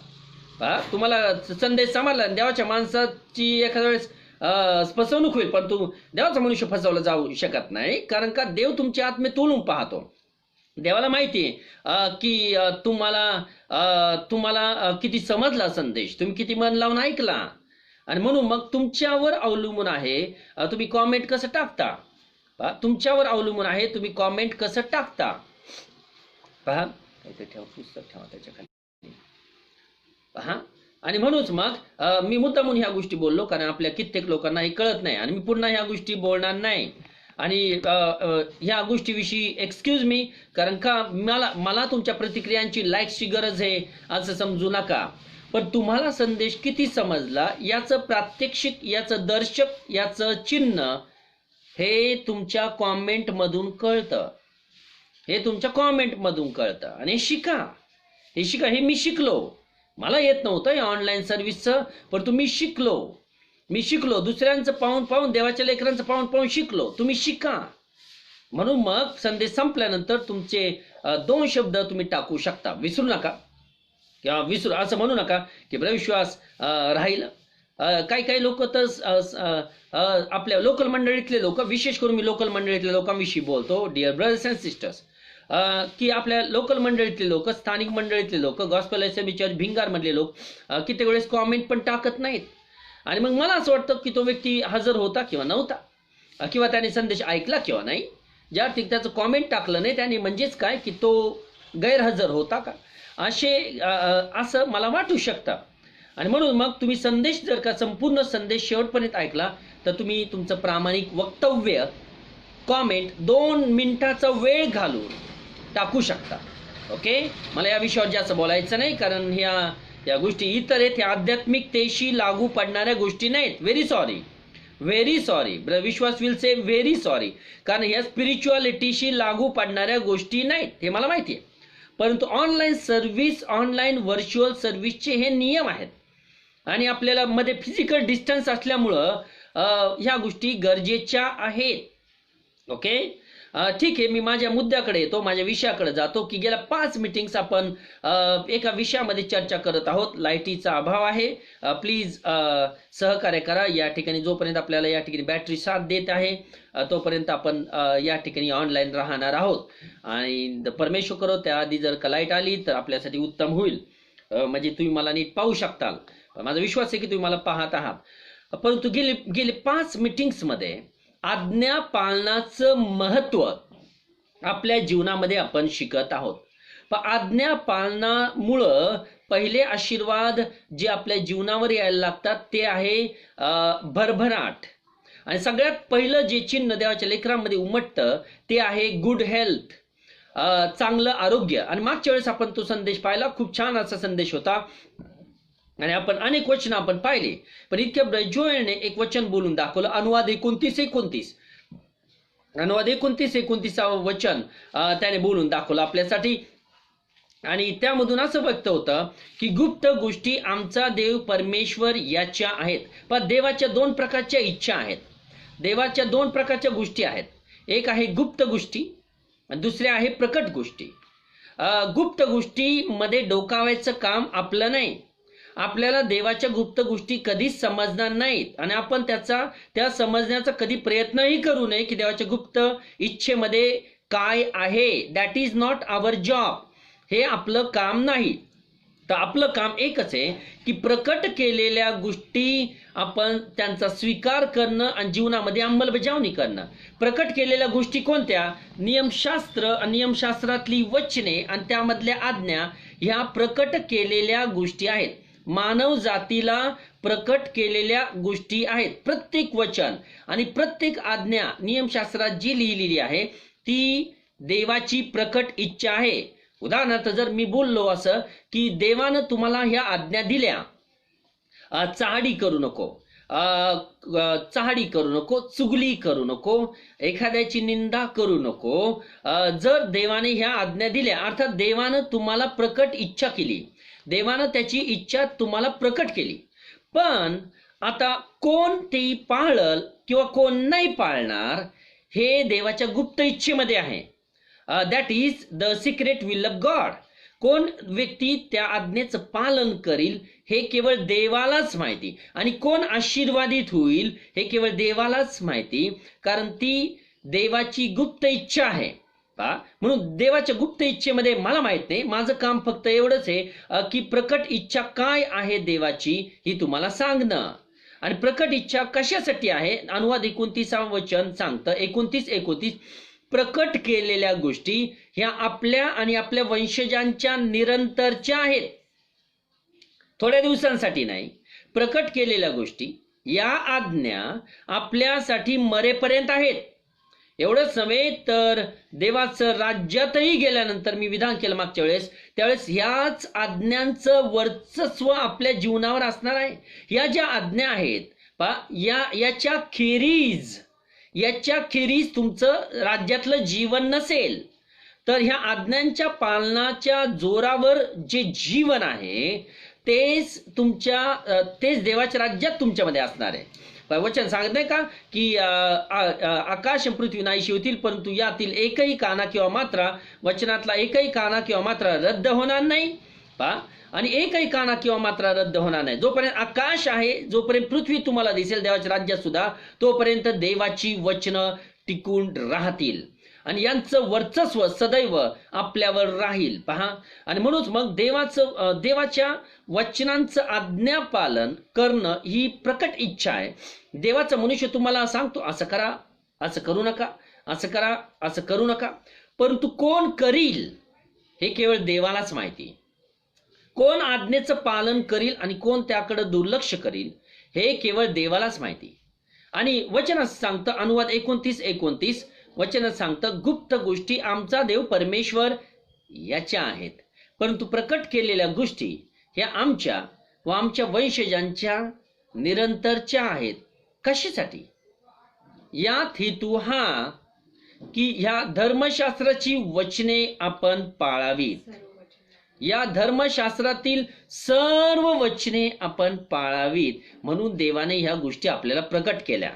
Speaker 1: तुम्हाला संदेश समजला, देवाच्या माणसाची एखाद्या वेळेस फसवणूक होईल, पण तू देवाचा मनुष्य फसवला जाऊ शकत नाही. कारण का देव तुमचे आत्मे तोलून पाहतो. देवाला माहिती आहे की तुम्हाला किती समजला संदेश, तुम्ही किती मन लावून ऐकला. आणि म्हणून मग तुमच्यावर अवलंबून आहे तुम्ही कॉमेंट कसं टाकता. तुमच्यावर अवलंबून आहे तुम्ही कॉमेंट कसं टाकता. पहा, काहीतरी ठेवा, पुस्तक ठेवा त्याच्याखाली. पहा, आणि म्हणूनच मग मी मुद्दामून ह्या गोष्टी बोललो, कारण आपल्या कित्येक लोकांना हे कळत नाही, आणि मी पुन्हा ह्या गोष्टी बोलणार नाही. आणि ह्या गोष्टीविषयी एक्सक्यूज मी, कारण का मला तुमच्या प्रतिक्रियांची, लाईक्सची गरज आहे असं समजू नका. पण तुम्हाला संदेश किती समजला याचं प्रात्यक्षिक, याचं दर्शक, याचं चिन्ह हे तुमच्या कॉमेंटमधून कळतं. हे तुमच्या कॉमेंटमधून कळतं. आणि हे शिका. हे मी शिकलो. मला येत नव्हतं या ऑनलाईन सर्व्हिसचं, पण मी शिकलो. दुसऱ्यांचं पाहून देवाच्या लेकरांचं पाहून शिकलो. तुम्ही शिका. म्हणून मग संदेश संपल्यानंतर तुमचे 2 शब्द तुम्ही टाकू शकता. विसरू नका, किंवा असं म्हणू नका की विश्वास राहील. काही लोक तर आपल्या लोकल मंडळीतले लोक, विशेष करून मी लोकल मंडळीतल्या लोकांविषयी बोलतो, डिअर ब्रदर्स अँड सिस्टर्स, की आपल्या लोकल मंडळीतले लोक, स्थानिक मंडळीतले लोक, गॉस्पेल असेंब्ली चर्च भिंगार मधले लोक कित्येक वेळेस कॉमेंट पण टाकत नाहीत. आणि मग मला असं वाटतं की तो व्यक्ती हजर होता किंवा नव्हता, किंवा त्याने संदेश ऐकला किंवा नाही. ज्या त्याचं कॉमेंट टाकलं नाही त्याने, म्हणजेच काय की तो गैरहजर होता का असं मला वाटू शकतं. आणि म्हणून मग तुम्ही संदेश जर का संपूर्ण संदेश शेवटपर्यंत ऐकला तर तुम्ही तुमचं प्रामाणिक वक्तव्य कॉमेंट 2 मिनिटाचा वेळ घालून टाकू शकता. ओके, मला या विषयावर जास्त बोलायचं नाही, कारण या गोष्टी इतर आहेत, ह्या आध्यात्मिकतेशी लागू पडणाऱ्या गोष्टी नाहीत. व्हेरी सॉरी विश्वास विल से व्हेरी सॉरी, कारण ह्या स्पिरिच्युअलिटीशी लागू पडणाऱ्या गोष्टी नाहीत, हे मला माहिती आहे. परंतु ऑनलाईन सर्व्हिस, ऑनलाईन व्हर्च्युअल सर्व्हिसचे हे नियम आहेत आणि आपल्याला मध्ये फिजिकल डिस्टन्स असल्यामुळं ह्या गोष्टी गरजेच्या आहेत. ओके, ठीक आहे, मी माझ्या मुद्द्याकडे येतो, माझ्या विषयाकडे जातो की गेल्या 5 मीटिंग्स आपण एका विषयामध्ये चर्चा करत आहोत. लाईटीचा अभाव आहे, प्लीज सहकार्य करा. या ठिकाणी जोपर्यंत आपल्याला या ठिकाणी बॅटरी साथ देत आहे तोपर्यंत आपण या ठिकाणी ऑनलाईन राहणार आहोत. आणि परमेश्वर करो त्याआधी जर का लाईट आली तर आपल्यासाठी उत्तम होईल, म्हणजे तुम्ही मला नीट पाहू शकताल. माझा विश्वास आहे की तुम्ही मला पाहत आहात. परंतु गेले 5 मीटिंग्समध्ये आज्ञा पालनाचं महत्व आपल्या जीवनामध्ये आपण शिकत आहोत. पण आज्ञा पालनामुळं पहिले आशीर्वाद जे आपल्या जीवनावर यायला लागतात ते आहे भरभराट. आणि सगळ्यात पहिलं जे चिन्ह देवाच्या लेकरांमध्ये उमटतं ते आहे गुड हेल्थ, चांगलं आरोग्य. आणि मागच्या वेळेस आपण तो संदेश पाहिला, खूप छान असा संदेश होता आणि आपण अनेक वचन आपण पाहिले. पण इतक्या जोएलने एक वचन बोलून दाखवलं, अनुवाद 29 वचन त्याने बोलून दाखवलं आपल्यासाठी. आणि त्यामधून असं व्यक्त होतं की गुप्त गोष्टी आमचा देव परमेश्वर याच्या आहेत. पण देवाच्या 2 प्रकारच्या इच्छा आहेत, देवाच्या 2 प्रकारच्या गोष्टी आहेत. एक आहे गुप्त गोष्टी आणि दुसऱ्या आहे प्रकट गोष्टी. गुप्त गोष्टीमध्ये डोकावायचं काम आपलं नाही. आपल्याला देवाच्या गुप्त गोष्टी कधीच समजणार नाहीत आणि आपण त्या समजण्याचा कधी प्रयत्नही करू नये की देवाच्या गुप्त इच्छेमध्ये काय आहे. That is not our job, हे आपलं काम नाही. तर आपलं काम एकच आहे की प्रकट केलेल्या गोष्टी आपण त्यांचा स्वीकार करणं आणि जीवनामध्ये अंमलबजावणी करणं. प्रकट केलेल्या गोष्टी कोणत्या? नियमशास्त्र, नियमशास्त्रातली वचने आणि त्यामधल्या आज्ञा ह्या प्रकट केलेल्या गोष्टी आहेत. मानव जातीला प्रकट केलेल्या गोष्टी आहेत. प्रत्येक वचन आणि प्रत्येक आज्ञा नियमशास्त्रात जी लिहिलेली आहे ती देवाची प्रकट इच्छा आहे. उदाहरणार्थ जर मी बोललो असं की देवानं तुम्हाला ह्या आज्ञा दिल्या, चहाडी करू नको, चुगली करू नको, एखाद्याची निंदा करू नको. जर देवाने ह्या आज्ञा दिल्या अर्थात देवानं तुम्हाला प्रकट इच्छा केली, देवानं त्याची इच्छा तुम्हाला प्रकट केली. पण आता कोण ती पाळल किंवा कोण नाही पाळणार हे देवाच्या गुप्त इच्छेमध्ये आहे. That is the secret will of God. कोण व्यक्ती त्या आज्ञेचं पालन करील हे केवळ देवालाच माहिती, आणि कोण आशीर्वादित होईल हे केवळ देवालाच माहिती, कारण ती देवाची गुप्त इच्छा आहे. म्हणून देवाच्या गुप्त इच्छेमध्ये मला माहित नाही. माझं काम फक्त एवढंच आहे की प्रकट इच्छा काय आहे देवाची ही तुम्हाला सांगणं. आणि प्रकट इच्छा कशासाठी आहे? अनुवाद 29 वचन सांगतं, 29 प्रकट केलेल्या गोष्टी ह्या आपल्या आणि आपल्या वंशजांच्या निरंतरच्या आहेत, थोड्या दिवसांसाठी नाही. प्रकट केलेल्या गोष्टी या आज्ञा आपल्यासाठी मरेपर्यंत आहेत. एवढंच नव्हे तर देवाचं राज्यातही गेल्यानंतर, मी विधान केलं मागच्या वेळेस, त्यावेळेस ह्याच आज्ञांचं वर्चस्व आपल्या जीवनावर असणार आहे. ह्या ज्या आज्ञा आहेत याच्या खेरीज तुमचं राज्यातलं जीवन नसेल तर ह्या आज्ञांच्या पालनाच्या जोरावर जे जीवन आहे तेच देवाच्या राज्यात तुमच्यामध्ये असणार आहे. वचन सांगत नाही का की आकाश पृथ्वी नाहीशी होतील परंतु यातील एकही काना किंवा मात्रा, वचनातला एकही काना किंवा मात्रा रद्द होणार नाही. आणि एकही काना किंवा मात्रा रद्द होणार नाही. जोपर्यंत आकाश आहे, जोपर्यंत पृथ्वी तुम्हाला दिसेल देवाच्या राज्यात सुद्धा, तोपर्यंत देवाची वचनं टिकून राहतील आणि यांचं वर्चस्व सदैव आपल्यावर राहील. पहा, आणि म्हणूनच मग देवाच्या वचनांचं आज्ञापालन करणं ही प्रकट इच्छा आहे. देवाचा मनुष्य तुम्हाला सांगतो असं करा, असं करू नका, असं करा, असं करू नका. परंतु कोण करील हे केवळ देवालाच माहिती. कोण आज्ञेचं पालन करील आणि कोण त्याकडे दुर्लक्ष करील हे केवळ देवालाच माहिती. आणि वचनात सांगतं, अनुवाद 29:29 वचनात सांगतं, गुप्त गोष्टी आमचा देव परमेश्वर याच्या आहेत, परंतु प्रकट केलेल्या गोष्टी ह्या आमच्या व आमच्या वंशजांच्या निरंतरच्या आहेत. कशासाठी? यात हेतू हा की ह्या धर्मशास्त्राची वचने आपण पाळावीत. या धर्मशास्त्रातील सर्व वचने आपण पाळावीत. म्हणून देवाने ह्या गोष्टी आपल्याला प्रकट केल्या.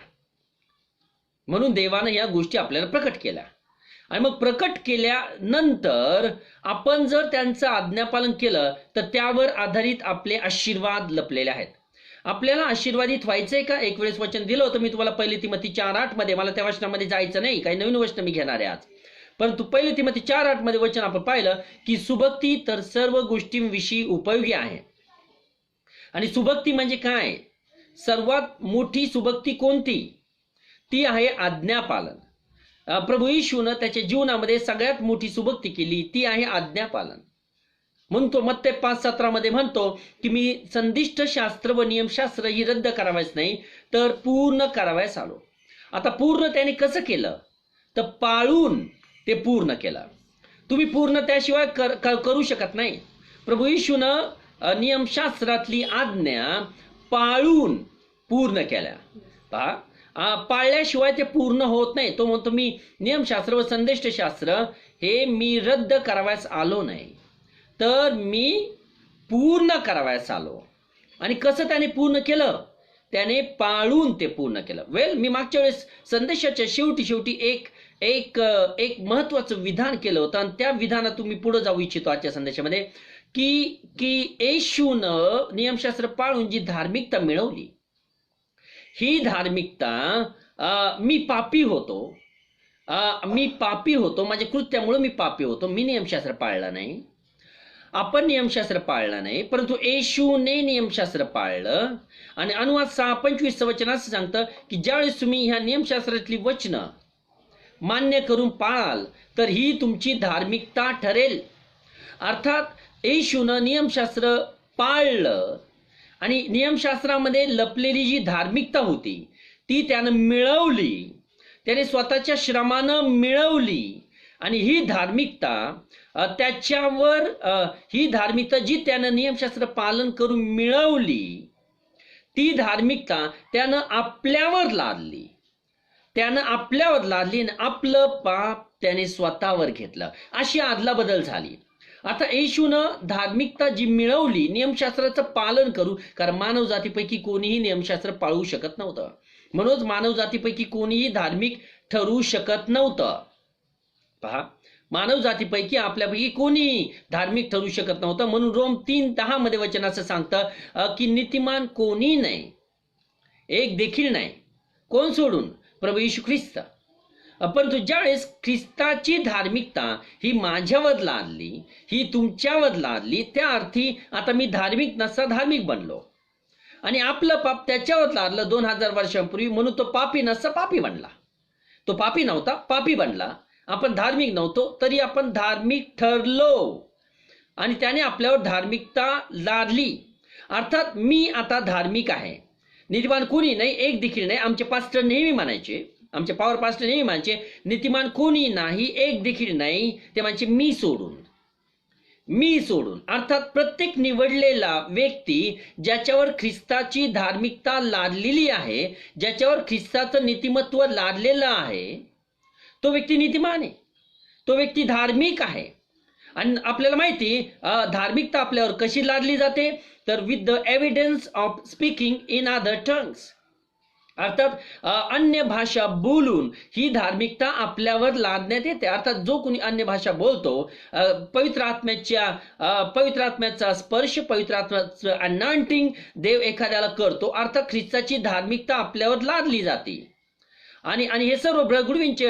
Speaker 1: आणि मग प्रकट केल्यानंतर आपण जर त्यांचं आज्ञापालन केलं तर त्यावर आधारित आपले आशीर्वाद लपलेले आहेत. आपल्याला आशीर्वादित व्हायचंय का? एक वेळेस वचन दिलं होतं मी तुम्हाला, 1 तिमोथी 4:8 मध्ये. मला त्या वचनामध्ये जायचं नाही, काही नवीन वचन मी घेणार आहे आज. परंतु 1 तिमोथी 4:8 मध्ये वचन आपण पाहिलं की सुभक्ती तर सर्व गोष्टींविषयी उपयोगी आहे. आणि सुभक्ती म्हणजे काय? सर्वात मोठी सुभक्ती कोणती? ती आहे आज्ञापालन. प्रभू येशूनं त्याच्या जीवनामध्ये सगळ्यात मोठी सुभक्ती केली, ती आहे आज्ञापालन. म्हणतो मत्ते 5:17 मध्ये म्हणतो की मी संदिष्ट शास्त्र व नियमशास्त्र ही रद्द करावयास नाही तर पूर्ण करावयास आलो. आता पूर्ण त्याने कसं केलं? तर पाळून ते पूर्ण केलं. तुम्ही पूर्ण त्याशिवाय करू शकत नाही. प्रभू येशूनं नियमशास्त्रातली आज्ञा पाळून पूर्ण केल्या. पहा, पाळल्याशिवाय ते पूर्ण होत नाही. तो म्हणतो मी नियमशास्त्र व संदिष्ट शास्त्र हे मी रद्द करावयास आलो नाही तर मी पूर्ण करावयास आलो. आणि कसं त्याने पूर्ण केलं? त्याने पाळून ते पूर्ण केलं. मी मागच्या वेळेस संदेशाच्या शेवटी एक महत्वाचं विधान केलं होतं आणि त्या विधानातून मी पुढे जाऊ इच्छितो आजच्या संदेशामध्ये की येशूनं नियमशास्त्र पाळून जी धार्मिकता मिळवली, ही धार्मिकता मी पापी होतो, माझ्या कृत्यामुळे मी पापी होतो. मी नियमशास्त्र पाळला नाही, आपण नियमशास्त्र पाळला नाही, परंतु येशूने नियमशास्त्र पाळलं. आणि अनुवाद 6:25 वचन असं सांगतं की ज्यावेळेस तुम्ही ह्या नियमशास्त्रातली वचनं मान्य करून पाळाल तर ही तुमची धार्मिकता ठरेल. अर्थात येशूनं नियमशास्त्र पाळलं आणि नियमशास्त्रामध्ये लपलेली जी धार्मिकता होती ती त्यानं मिळवली, त्याने स्वतःच्या श्रमानं मिळवली. आणि ही धार्मिकता जी त्यानं नियमशास्त्र पालन करून मिळवली, ती धार्मिकता त्यानं आपल्यावर लादली आणि आपलं पाप त्याने स्वतःवर घेतलं. अशी अदलाबदल झाली. आता येशूनं धार्मिकता जी मिळवली नियमशास्त्राचं पालन करू, कारण मानव जातीपैकी कोणीही नियमशास्त्र पाळू शकत नव्हतं. म्हणूनच मानव जातीपैकी कोणीही धार्मिक ठरू शकत नव्हतं. पहा, मानव जातीपैकी आपल्यापैकी कोणीही धार्मिक ठरू शकत नव्हतं. म्हणून रोम 3:10 मध्ये वचन असं सांगतं की नीतिमान कोणी नाही, एक देखील नाही. कोण सोडून? प्रभू येशू ख्रिस्त. परंतु ज्यावेळेस ख्रिस्ताची धार्मिकता ही माझ्यावर लादली, ही तुमच्यावर लादली, त्या अर्थी आता मी धार्मिक नसता धार्मिक बनलो. आणि आपलं पाप त्याच्यावर लादलं 2000 वर्षांपूर्वी. म्हणून तो पापी नसता पापी बनला. तो पापी नव्हता, पापी बनला. आपण धार्मिक नव्हतो तरी आपण धार्मिक ठरलो आणि त्याने आपल्यावर धार्मिकता लादली. अर्थात मी आता धार्मिक आहे. नीतिमान कोणी नाही, एक देखील नाही. आमचे पास्टर नेहमी म्हणायचे, आमचे पॉवर पास्टर नेहमी म्हणायचे, नीतिमान कोणी नाही, एक देखील नाही. ते म्हणजे मी सोडून. अर्थात प्रत्येक निवडलेला व्यक्ती ज्याच्यावर ख्रिस्ताची धार्मिकता लादलेली आहे, ज्याच्यावर ख्रिस्ताचं नीतिमत्व लादलेलं आहे, तो व्यक्ती नीतिमान आहे, तो व्यक्ती धार्मिक आहे. आणि आपल्याला माहिती धार्मिकता आपल्यावर कशी लादली जाते? तर with the evidence of speaking in other tongues. अर्थात अन्य भाषा बोलून ही धार्मिकता आपल्यावर लादण्यात येते. अर्थात जो कोणी अन्य भाषा बोलतो, पवित्र आत्म्याचा स्पर्श, पवित्र आत्म्याचं अनॉइंटिंग देव एखाद्याला करतो. अर्थात ख्रिस्ताची धार्मिकता आपल्यावर लादली जाते. आणि हे सर्व ब्रगुडवींचे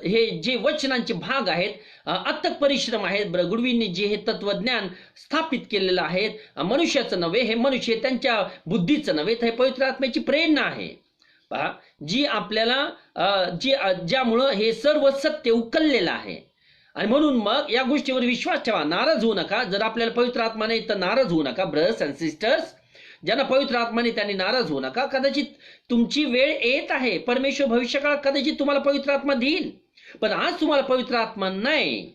Speaker 1: हे जे वचनांचे भाग आहेत, अथक परिश्रम आहेत. ब्रगुडवींनी जे हे तत्वज्ञान स्थापित केलेलं आहे, मनुष्याचं नव्हे, हे मनुष्य त्यांच्या बुद्धीचं नव्हे, तर हे पवित्र आत्म्याची प्रेरणा आहे. पहा, जी आपल्याला ज्यामुळं हे सर्व सत्य उकललेलं आहे. आणि म्हणून मग या गोष्टीवर विश्वास ठेवा, नाराज होऊ नका. जर आपल्याला पवित्र आत्मा नाही तर नाराज होऊ नका. ब्रदर्स अँड सिस्टर्स, ज्यांना पवित्र आत्मा नाही त्यांनी नाराज होऊ नका. कदाचित तुमची वेळ येत आहे, परमेश्वर भविष्यकाळात कदाचित तुम्हाला पवित्र आत्मा देईल, पण आज तुम्हाला पवित्र आत्मा नाही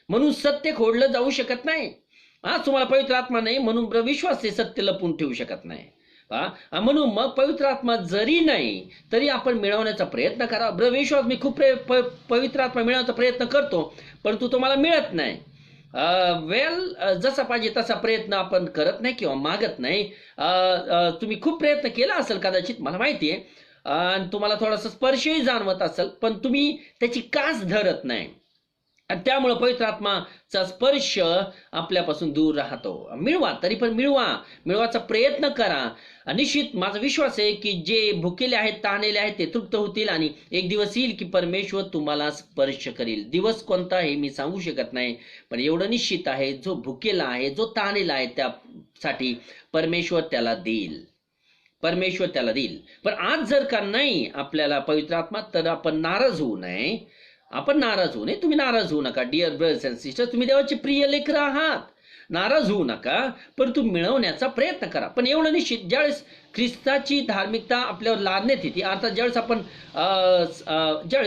Speaker 1: म्हणून सत्य खोडलं जाऊ शकत नाही. आज तुम्हाला पवित्र आत्मा नाही म्हणून विश्वास सत्य लपवून ठेवू शकत नाही. म्हणून मग पवित्र आत्मा जरी नाही तरी आपण मिळवण्याचा प्रयत्न करा. विश्वास मी खूप पवित्र आत्मा मिळवण्याचा प्रयत्न करतो, परंतु तुम्हाला मिळत नाही. जसा पाहिजे तसा प्रयत्न आपण करत नाही किंवा मागत नाही. तुम्ही खूप प्रयत्न केला असेल कदाचित, मला माहिती आहे, आणि तुम्हाला थोडासा स्पर्शही जाणवत असेल, पण तुम्ही त्याची कास धरत नाही आणि त्यामुळे पवित्र आत्माचा स्पर्श आपल्यापासून दूर राहतो. मिळवा, तरी पण मिळवाचा प्रयत्न करा. निश्चित माझा विश्वास आहे की जे भुकेले आहेत, तहानेले आहेत ते तृप्त होतील आणि एक दिवस येईल की परमेश्वर तुम्हाला स्पर्श करील. दिवस कोणता आहे मी सांगू शकत नाही, पण एवढं निश्चित आहे, जो भुकेला आहे, जो तहानेला आहे, त्यासाठी परमेश्वर त्याला देईल. पण आज जर का नाही आपल्याला पवित्र आत्मा, तर आपण नाराज होऊ नये. तुम्ही नाराज होऊ नका. डिअर ब्रदर्स अँड सिस्टर्स, तुम्ही देवाचे प्रिय लेकरं आहात, नाराज होऊ नका, परंतु मिळवण्याचा प्रयत्न करा. पण एवढं निश्चित, ज्यावेळेस ख्रिस्ताची धार्मिकता आपल्यावर लादण्यात येते, अर्थात ज्यावेळेस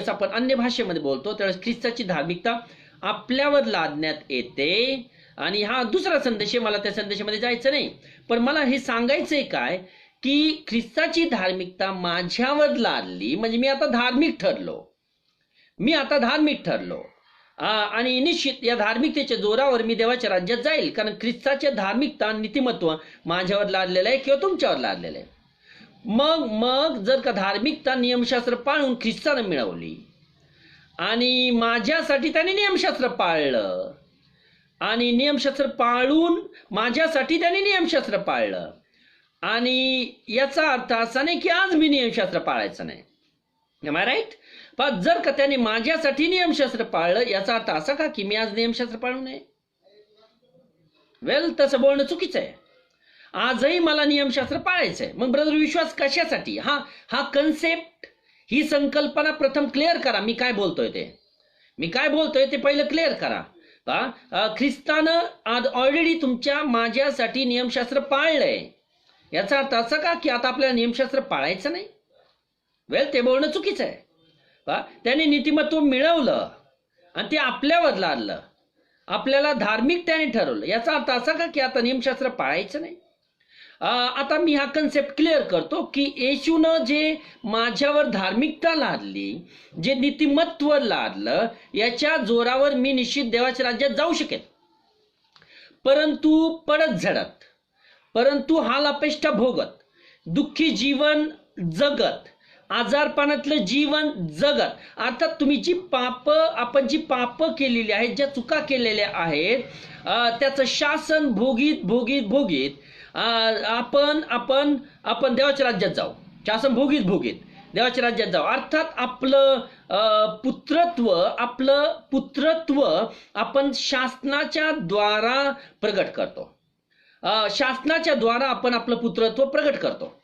Speaker 1: आपण अन्य भाषेमध्ये बोलतो त्यावेळेस ख्रिस्ताची धार्मिकता आपल्यावर लादण्यात येते. आणि हा दुसरा संदेश आहे, मला त्या संदेशामध्ये जायचं नाही, पण मला हे सांगायचंय काय की ख्रिस्ताची धार्मिकता माझ्यावर लादली म्हणजे मी आता धार्मिक ठरलो. आणि निश्चित या धार्मिकतेच्या जोरावर मी देवाच्या राज्यात जाईल, कारण ख्रिस्ताचे धार्मिकता नीतिमत्व माझ्यावर लादलेलं आहे किंवा तुमच्यावर लादलेलं आहे. मग जर का धार्मिकता नियमशास्त्र पाळून ख्रिस्तानं मिळवली आणि माझ्यासाठी त्याने नियमशास्त्र पाळलं आणि नियमशास्त्र पाळून माझ्यासाठी त्याने नियमशास्त्र पाळलं, आणि याचा अर्थ असा नाही की आज मी नियमशास्त्र पाळायचं नाही. Am I right? पण जर का त्याने माझ्यासाठी नियमशास्त्र पाळलं, याचा अर्थ असा का की मी आज नियमशास्त्र पाळू नये? तसं बोलणं चुकीचं आहे. आजही मला नियमशास्त्र पाळायचंय. मग ब्रदर, विश्वास कशासाठी? हा कन्सेप्ट, ही संकल्पना प्रथम क्लिअर करा. मी काय बोलतोय ते पहिलं क्लिअर करा. ख्रिस्तानं ऑलरेडी माझ्यासाठी नियमशास्त्र पाळलंय. याचा अर्थ असा का की आता आपल्याला नियमशास्त्र पाळायचं नाही? ते बोलणं चुकीचं आहे. त्याने नीतिमत्व मिळवलं आणि ते आपल्यावर लादलं, आपल्याला धार्मिक त्याने ठरवलं. याचा अर्थ असा का की आता नियमशास्त्र पाळायचं नाही? आता मी हा कन्सेप्ट क्लिअर करतो की येशूनं जे माझ्यावर धार्मिकता लादली, जे नीतिमत्व लादलं, याच्या जोरावर मी निश्चित देवाच्या राज्यात जाऊ शकेन, परंतु पडत झडत, परंतु हाल अपेष्टा भोगत, दुःखी जीवन जगत, आजारपणातलं जीवन जगत, अर्थात आपण जी पाप केलेली आहेत, ज्या चुका केलेल्या आहेत, त्याचं शासन भोगीत आपण देवाच्या राज्यात जाऊ. शासन भोगीत देवाच्या राज्यात जाऊ. अर्थात आपलं पुत्रत्व आपण शासनाच्या द्वारा प्रगट करतो. आपण आपलं पुत्रत्व प्रगट करतो.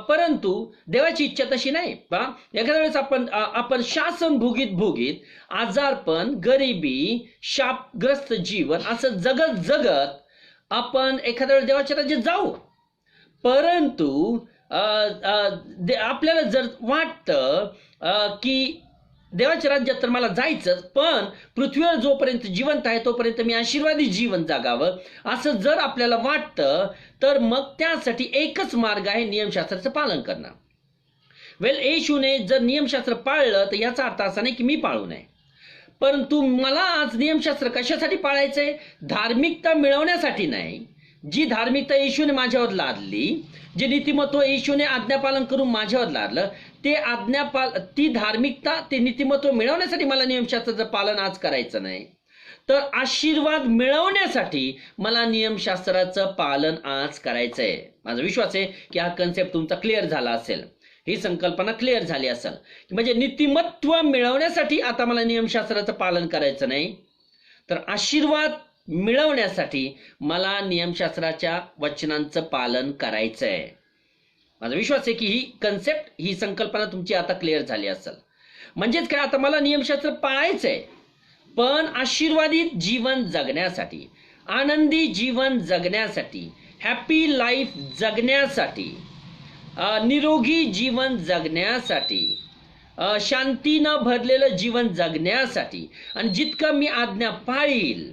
Speaker 1: परंतु देवाची इच्छा तशी नाही. एखाद्या वेळेस आपण शासन भोगीत आजारपण, गरिबी, शापग्रस्त जीवन असं जगत आपण एखाद्या वेळेस देवाच्या राज्यात जाऊ. परंतु आपल्याला जर वाटतं की देवाच्या राज्यात तर मला जायचंच, पण पृथ्वीवर जोपर्यंत जिवंत आहे तोपर्यंत मी आशीर्वादी जीवन जगावं, असं जर आपल्याला वाटतं, तर मग त्यासाठी एकच मार्ग आहे, नियमशास्त्राचं पालन करणं. येशूने जर नियमशास्त्र पाळलं तर याचा अर्थ असा नाही की मी पाळू नये, परंतु मला आज नियमशास्त्र कशासाठी पाळायचंय? धार्मिकता मिळवण्यासाठी नाही. जी धार्मिकता येशूने माझ्यावर लादली, जे नीतिमत्व येशूने आज्ञापालन करून माझ्यावर लादलं, ती धार्मिकता, ते नीतिमत्व मिळवण्यासाठी मला नियमशास्त्राचं पालन आज करायचं नाही, तर आशीर्वाद मिळवण्यासाठी मला नियमशास्त्राचं पालन आज करायचंय. माझा विश्वास आहे की हा कन्सेप्ट तुमचा क्लिअर झाला असेल, ही संकल्पना क्लिअर झाली असेल. म्हणजे नीतिमत्व मिळवण्यासाठी आता मला नियमशास्त्राचं पालन करायचं नाही, तर आशीर्वाद मिळवण्यासाठी मला नियमशास्त्राच्या वचनांचं पालन करायचंय. माझा विश्वास आहे की ही कन्सेप्ट, ही संकल्पना तुमची आता क्लिअर झाली असेल. म्हणजेच काय, आता मला नियमशास्त्र पाळायचंय, पण आशीर्वादित जीवन जगण्यासाठी, आनंदी जीवन जगण्यासाठी, हॅपी लाईफ जगण्यासाठी, निरोगी जीवन जगण्यासाठी, शांतीनं भरलेलं जीवन जगण्यासाठी, आणि जितकं मी आज्ञा पाळील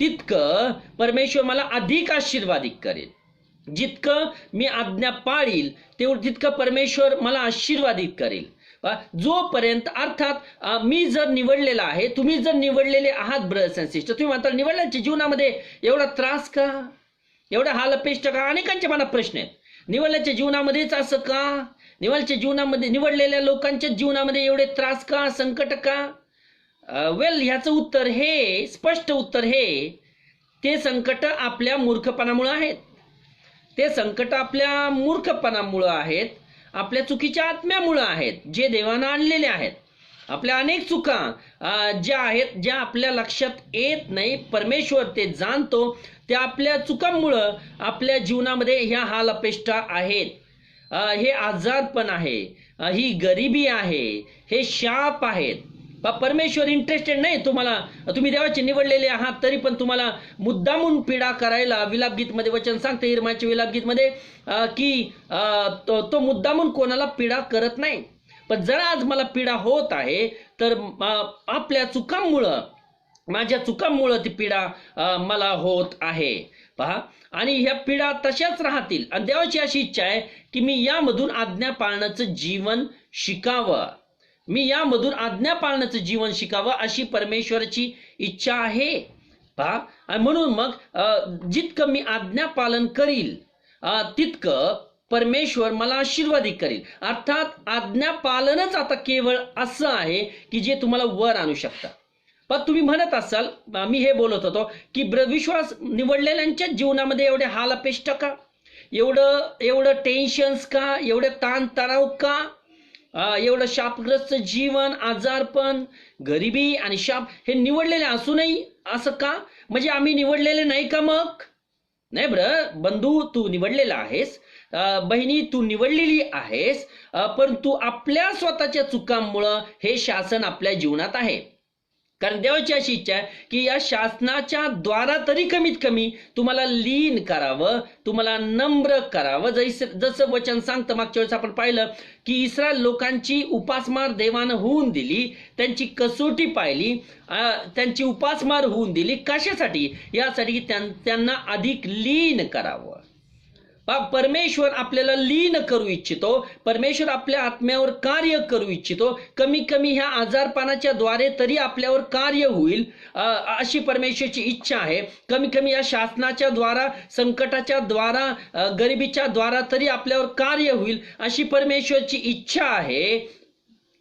Speaker 1: तितकं परमेश्वर मला अधिक आशीर्वादित करेल. जितकं मी आज्ञा पाळील तितकं परमेश्वर मला आशीर्वादित करेल. जोपर्यंत अर्थात मी जर निवडलेला आहे, तुम्ही जर निवडलेले आहात ब्रदर्स अँड सिस्टर, तुम्ही म्हणता निवडल्याच्या जीवनामध्ये एवढा त्रास का, एवढा हालअपेष्ट का? अनेकांच्या मनात प्रश्न आहेत. निवडल्याच्या जीवनामध्येच असं का? निवडल्याच्या जीवनामध्ये, निवडलेल्या लोकांच्या जीवनामध्ये एवढे त्रास का, संकट का? वेल, ह्याचं उत्तर हे, स्पष्ट उत्तर हे, ते संकट आपल्या मूर्खपणामुळे आहेत. ते संकट आपल्या मूर्खपणामुळे आहेत, आपल्या चुकीच्या आत्म्यामुळे आहेत, जे देवानं आणलेले आहेत. आपल्या अनेक चुका ज्या आहेत, ज्या आपल्या लक्षात येत नाही, परमेश्वर ते जाणतो. त्या आपल्या चुकांमुळं आपल्या जीवनामध्ये ह्या हालअपेष्टा आहेत, हे आजारपण आहे, ही गरिबी आहे, हे शाप आहेत. परमेश्वर इंटरेस्टेड नाही तुम्हाला, तुम्ही देवाचे निवडलेले आहात तरी पण तुम्हाला मुद्दामून पीडा करायला. विलापगीतमध्ये वचन सांगते, इर्माच्या विलापगीतमध्ये, की तो मुद्दामून कोणाला पीडा करत नाही. पण जर आज मला पीडा होत आहे तर आपल्या चुकांमुळं, माझ्या चुकांमुळं ती पीडा मला होत आहे. पहा, आणि ह्या पीडा तशाच राहतील. आणि देवाची अशी इच्छा आहे की मी यामधून आज्ञा पाळण्याचं जीवन शिकावं, मी यामधून आज्ञा पाळण्याचं जीवन शिकावं, अशी परमेश्वराची इच्छा आहे. पहा, आणि म्हणून मग जितकं मी आज्ञा पालन करील तितकं परमेश्वर मला आशीर्वादित करील. अर्थात आज्ञा पालनच आता केवळ असं आहे की जे तुम्हाला वर आणू शकता. पण तुम्ही म्हणत असाल, मी हे बोलत होतो की विश्वास निवडलेल्यांच्या जीवनामध्ये एवढे हालअपेष्ट का, एवढं टेन्शन्स का, एवढे ताणतणाव का, एवढं शापग्रस्त जीवन, आजारपण, गरिबी आणि शाप हे निवडलेले असूनही असं का? म्हणजे आम्ही निवडलेले नाही का? मग नाही बंधू, तू निवडलेला आहेस, बहिणी तू निवडलेली आहेस, परंतु आपल्या स्वतःच्या चुकांमुळं हे शासन आपल्या जीवनात आहे. कारण देवाची अशी इच्छा आहे की या शासनाच्या द्वारा तरी कमीत कमी तुम्हाला लीन करावं, तुम्हाला नम्र करावं. जसं वचन सांगतं, मागच्या वेळेस आपण पाहिलं की इस्रायल लोकांची उपासमार देवानं होऊन दिली, त्यांची कसोटी पाहिली, त्यांची उपासमार होऊन दिली. कशासाठी? यासाठी की त्यांना अधिक लीन करावं. परमेश्वर आपल्याला लीन करू इच्छितो, परमेश्वर आपल्या आत्म्यावर कार्य करू इच्छितो. कमी कमी ह्या आजारपणाच्या द्वारे तरी आपल्यावर कार्य होईल अशी परमेश्वरची इच्छा आहे. कमी कमी या शासनाच्या द्वारा, संकटाच्या द्वारा, गरिबीच्या द्वारा तरी आपल्यावर कार्य होईल अशी परमेश्वरची इच्छा आहे.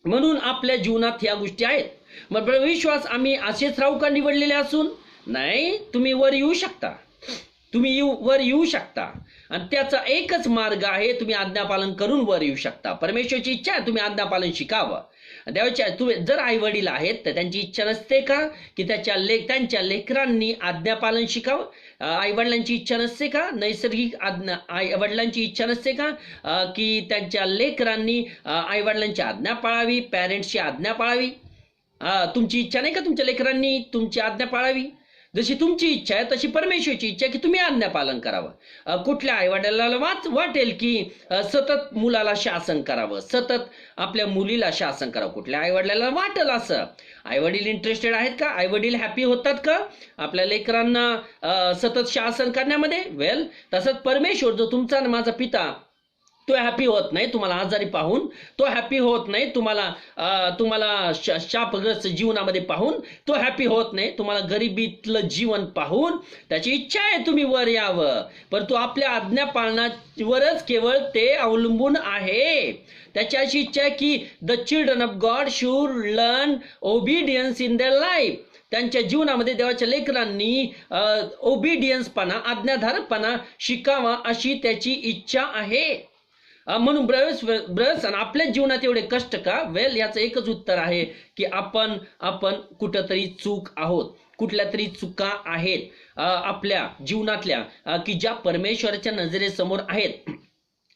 Speaker 1: म्हणून आपल्या जीवनात ह्या गोष्टी आहेत. मग विश्वास आम्ही असेच राहू का निवडलेले असून? नाही, तुम्ही वर येऊ शकता, तुम्ही वर येऊ शकता. आणि त्याचा एकच मार्ग आहे, तुम्ही आज्ञापालन करून वर येऊ शकता. परमेश्वरची इच्छा आहे तुम्ही आज्ञापालन शिकावं. देवाच्या, तुम्ही जर आई वडील आहेत तर त्यांची इच्छा नसते का की त्यांच्या लेकरांनी आज्ञापालन शिकावं? आई वडिलांची इच्छा नसते का? नैसर्गिक आई वडिलांची इच्छा नसते का की त्यांच्या लेकरांनी आई वडिलांची आज्ञा पाळावी, पॅरेंट्सची आज्ञा पाळावी? तुमची इच्छा नाही का तुमच्या लेकरांनी तुमची आज्ञा पाळावी? जशी तुमची इच्छा आहे तशी परमेश्वरची इच्छा आहे की तुम्ही आज्ञा पालन करावं. कुठल्या आईवडिलाला वाटेल की सतत मुलाला शासन करावं, सतत आपल्या मुलीला शासन करावं? कुठल्या आईवडिलाला वाटेल असं? आईवडील इंटरेस्टेड आहेत का? आईवडील हॅपी होतात का आपल्या लेकरांना सतत शासन करण्यामध्ये? वेल, तसंच परमेश्वर जो तुमचा आणि माझा पिता, तो हॅपी होत नाही तुम्हाला आजारी पाहून, तो हॅपी होत नाही तुम्हाला शापग्रस्त जीवनामध्ये पाहून, तो हॅपी होत नाही तुम्हाला गरिबीतलं जीवन पाहून. त्याची इच्छा आहे तुम्ही वर यावं, परंतु आपल्या आज्ञा पाळण्यावरच केवळ ते अवलंबून आहे. त्याची अशी इच्छा आहे की the children of God should learn obedience in their life. त्यांच्या जीवनामध्ये देवाच्या लेकरांनी ओबिडियन्सपणा, आज्ञाधारकपणा शिकावा अशी त्याची इच्छा आहे. म्हणून ब्रदर्स, आपल्या जीवनात एवढे कष्ट का? वेल, याचं एकच उत्तर आहे की आपण कुठंतरी चूक आहोत, कुठल्या तरी चुका आहेत आपल्या जीवनातल्या की ज्या परमेश्वराच्या नजरेसमोर आहेत.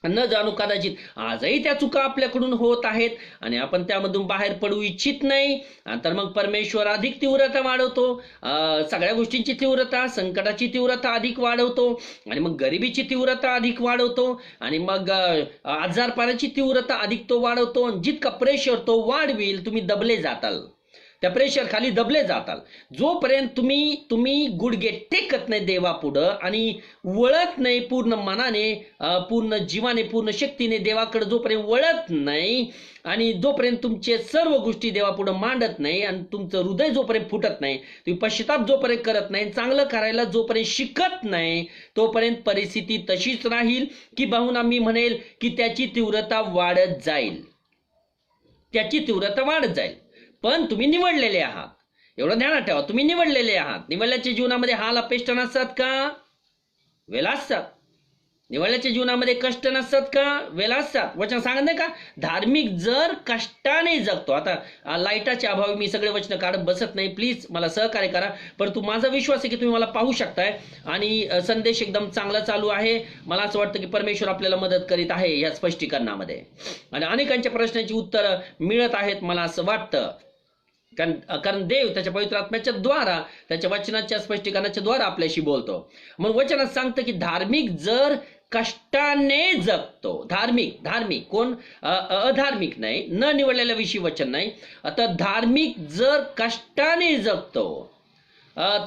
Speaker 1: न जाणू कदाचित आजही त्या चुका आपल्याकडून होत आहेत आणि आपण त्यामधून बाहेर पडू इच्छित नाही. तर मग परमेश्वर अधिक तीव्रता वाढवतो, सगळ्या गोष्टींची तीव्रता, संकटाची तीव्रता अधिक वाढवतो आणि मग गरिबीची तीव्रता अधिक वाढवतो आणि मग आजारपणाची तीव्रता अधिक तो वाढवतो. जितका प्रेशर तो वाढविल तुम्ही दबले जाताल, त्या प्रेशर खाली दबले जाताल. जोपर्यंत तुम्ही गुडघे टेकत नाही देवापुढं आणि वळत नाही पूर्ण मनाने, पूर्ण जीवाने, पूर्ण शक्तीने देवाकडे जोपर्यंत वळत नाही आणि जोपर्यंत तुमचे सर्व गोष्टी देवापुढं मांडत नाही आणि तुमचं हृदय जोपर्यंत फुटत नाही, तुम्ही पश्चाताप जोपर्यंत करत नाही, चांगलं करायला जोपर्यंत शिकत नाही, तोपर्यंत परिस्थिती तशीच राहील की बहुना मी म्हणेल की त्याची तीव्रता वाढत जाईल, त्याची तीव्रता वाढत जाईल. पण तुम्ही निवडलेले आहात, एवढं ध्यानात ठेवा, तुम्ही निवडलेले आहात. निवडल्याच्या जीवनामध्ये हाल अपेष्ट नसतात का? वेला असतात. निवडल्याच्या जीवनामध्ये कष्ट नसतात का? वेला असतात. वचन सांगत नाही का, धार्मिक जर कष्टाने जगतो. आता लाईटाच्या अभावी मी सगळे वचन काढत बसत नाही, प्लीज मला सहकार्य करा. परंतु माझा विश्वास आहे की तुम्ही मला पाहू शकताय आणि संदेश एकदम चांगला चालू आहे. मला असं वाटतं की परमेश्वर आपल्याला मदत करीत आहे या स्पष्टीकरणामध्ये आणि अनेकांच्या प्रश्नांची उत्तरं मिळत आहेत मला असं वाटतं. कारण देव त्याच्या पवित्र आत्म्याच्या द्वारा, त्याच्या वचनाच्या स्पष्टीकरणाच्या द्वारा आपल्याशी बोलतो. मग वचनात सांगतं की धार्मिक जर कष्टाने जगतो, धार्मिक कोण? अधार्मिक नाही, न निवडलेल्या विषयी वचन नाही. आता धार्मिक जर कष्टाने जगतो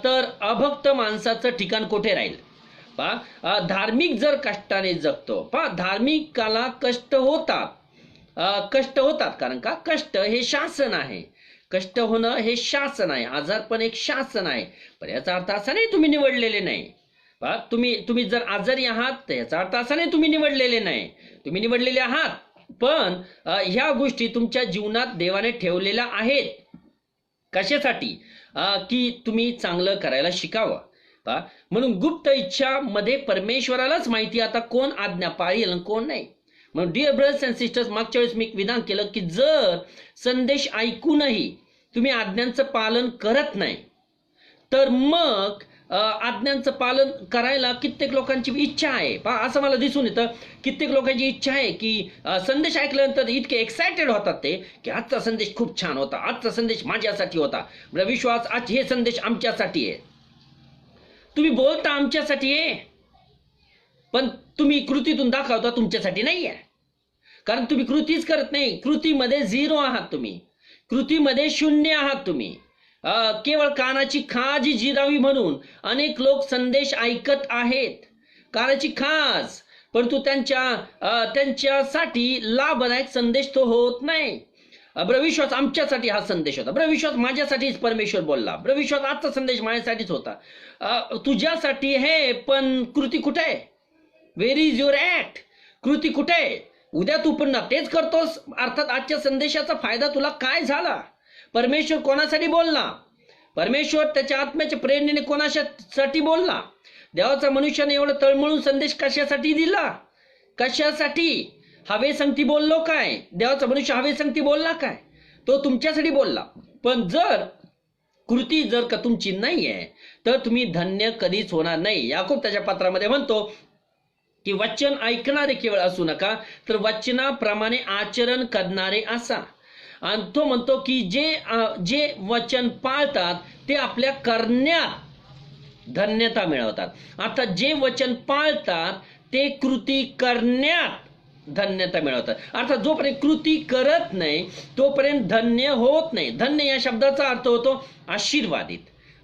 Speaker 1: तर अभक्त माणसाचं ठिकाण कुठे राहील? पहा, धार्मिक जर कष्टाने जगतो, पहा धार्मिकाला कष्ट होतात. कारण का? कष्ट हे शासन आहे, कष्ट होणं हे शासन आहे, आजारपण एक शासन आहे. पण याचा अर्थ असा नाही तुम्ही निवडलेले नाही. तुम्ही जर आजारी आहात तर याचा अर्थ असा नाही तुम्ही निवडलेले नाही, तुम्ही निवडलेले आहात. पण ह्या गोष्टी तुमच्या जीवनात देवाने ठेवलेल्या आहेत. कशासाठी? की तुम्ही चांगलं करायला शिकावं. म्हणून गुप्त इच्छा मध्ये परमेश्वरालाच माहिती आता कोण आज्ञा पाळेल आणि कोण नाही. म्हणून डिअर ब्रदर्स अँड सिस्टर्स, मागच्या वेळेस मी एक विधान केलं की जर संदेश ऐकूनही तुम्ही आज्ञांचं पालन करत नाही तर मग आज्ञांचं पालन करायला कित्येक लोकांची इच्छा आहे. पहा, असं मला दिसून येतं कित्येक लोकांची इच्छा आहे की संदेश ऐकल्यानंतर इतके एक्सायटेड होतात ते की आजचा संदेश खूप छान होता, आजचा संदेश माझ्यासाठी होता, विश्वास आज हे संदेश आमच्यासाठी आहे. तुम्ही बोलता आमच्यासाठी आहे पण तुम्ही कृतीतून दाखवता तुमच्यासाठी नाही आहे. कारण तुम्ही कृतीच करत नाही, कृतीमध्ये झिरो आहात, तुम्ही कृतीमध्ये शून्य आहात. तुम्ही केवळ कानाची खाज जिरावी म्हणून अनेक लोक संदेश ऐकत आहेत, कानाची खाज, परंतु त्यांच्यासाठी लाभदायक संदेश तो होत नाही. विश्वास आमच्यासाठी हा संदेश होता, विश्वास माझ्यासाठीच परमेश्वर बोलला, विश्वास आजचा संदेश माझ्यासाठीच होता. तुझ्यासाठी आहे पण कृती कुठे आहे? वेर इज युअर ऍक्ट? कृती कुठे आहे? उद्या तू पुन्हा तेच करतोस. अर्थात आजच्या संदेशाचा फायदा तुला काय झाला? परमेश्वर कोणासाठी बोलला? परमेश्वर त्याच्या आत्म्याच्या प्रेरणेने कोणासाठी बोलला? देवाचा मनुष्याने एवढं तळमळून संदेश कशासाठी दिला? कशासाठी? हवे संगती बोललो काय? देवाचा मनुष्य हवे संगती बोलला काय? तो तुमच्यासाठी बोलला. पण जर कृती जर का तुमची नाही आहे तर तुम्ही धन्य कधीच होणार नाही. याकूब त्याच्या पत्रामध्ये म्हणतो की वचन ऐकणारे केवळ असू नका तर वचनाप्रमाणे आचरण करणारे असा. आणि तो म्हणतो की जे वचन पाळतात ते आपल्या करण्यात धन्यता मिळवतात. आता जे वचन पाळतात ते कृती करण्यात धन्यता मिळवतात. अर्थात जोपर्यंत कृती करत नाही तोपर्यंत धन्य होत नाही. धन्य या शब्दाचा अर्थ होतो आशीर्वादित,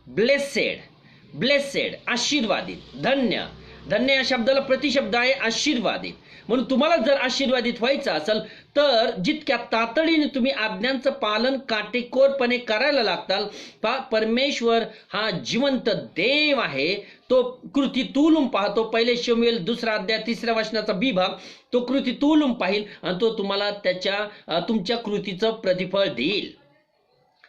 Speaker 1: ब्लेसेड, आशीर्वादित. धन्य या शब्दाला प्रतिशब्द आहे आशीर्वादित. म्हणून तुम्हाला जर आशीर्वादित व्हायचं असेल तर जितक्या तातडीने तुम्ही आज्ञांचं पालन काटेकोरपणे करायला लागताल. परमेश्वर हा जिवंत देव आहे, तो कृती तुलून पाहतो. 1 शमूएल 2 अध्याय 3 वचनाचा बी भाग, तो कृती तुलून पाहिल आणि तो तुम्हाला तुमच्या कृतीचं प्रतिफळ देईल.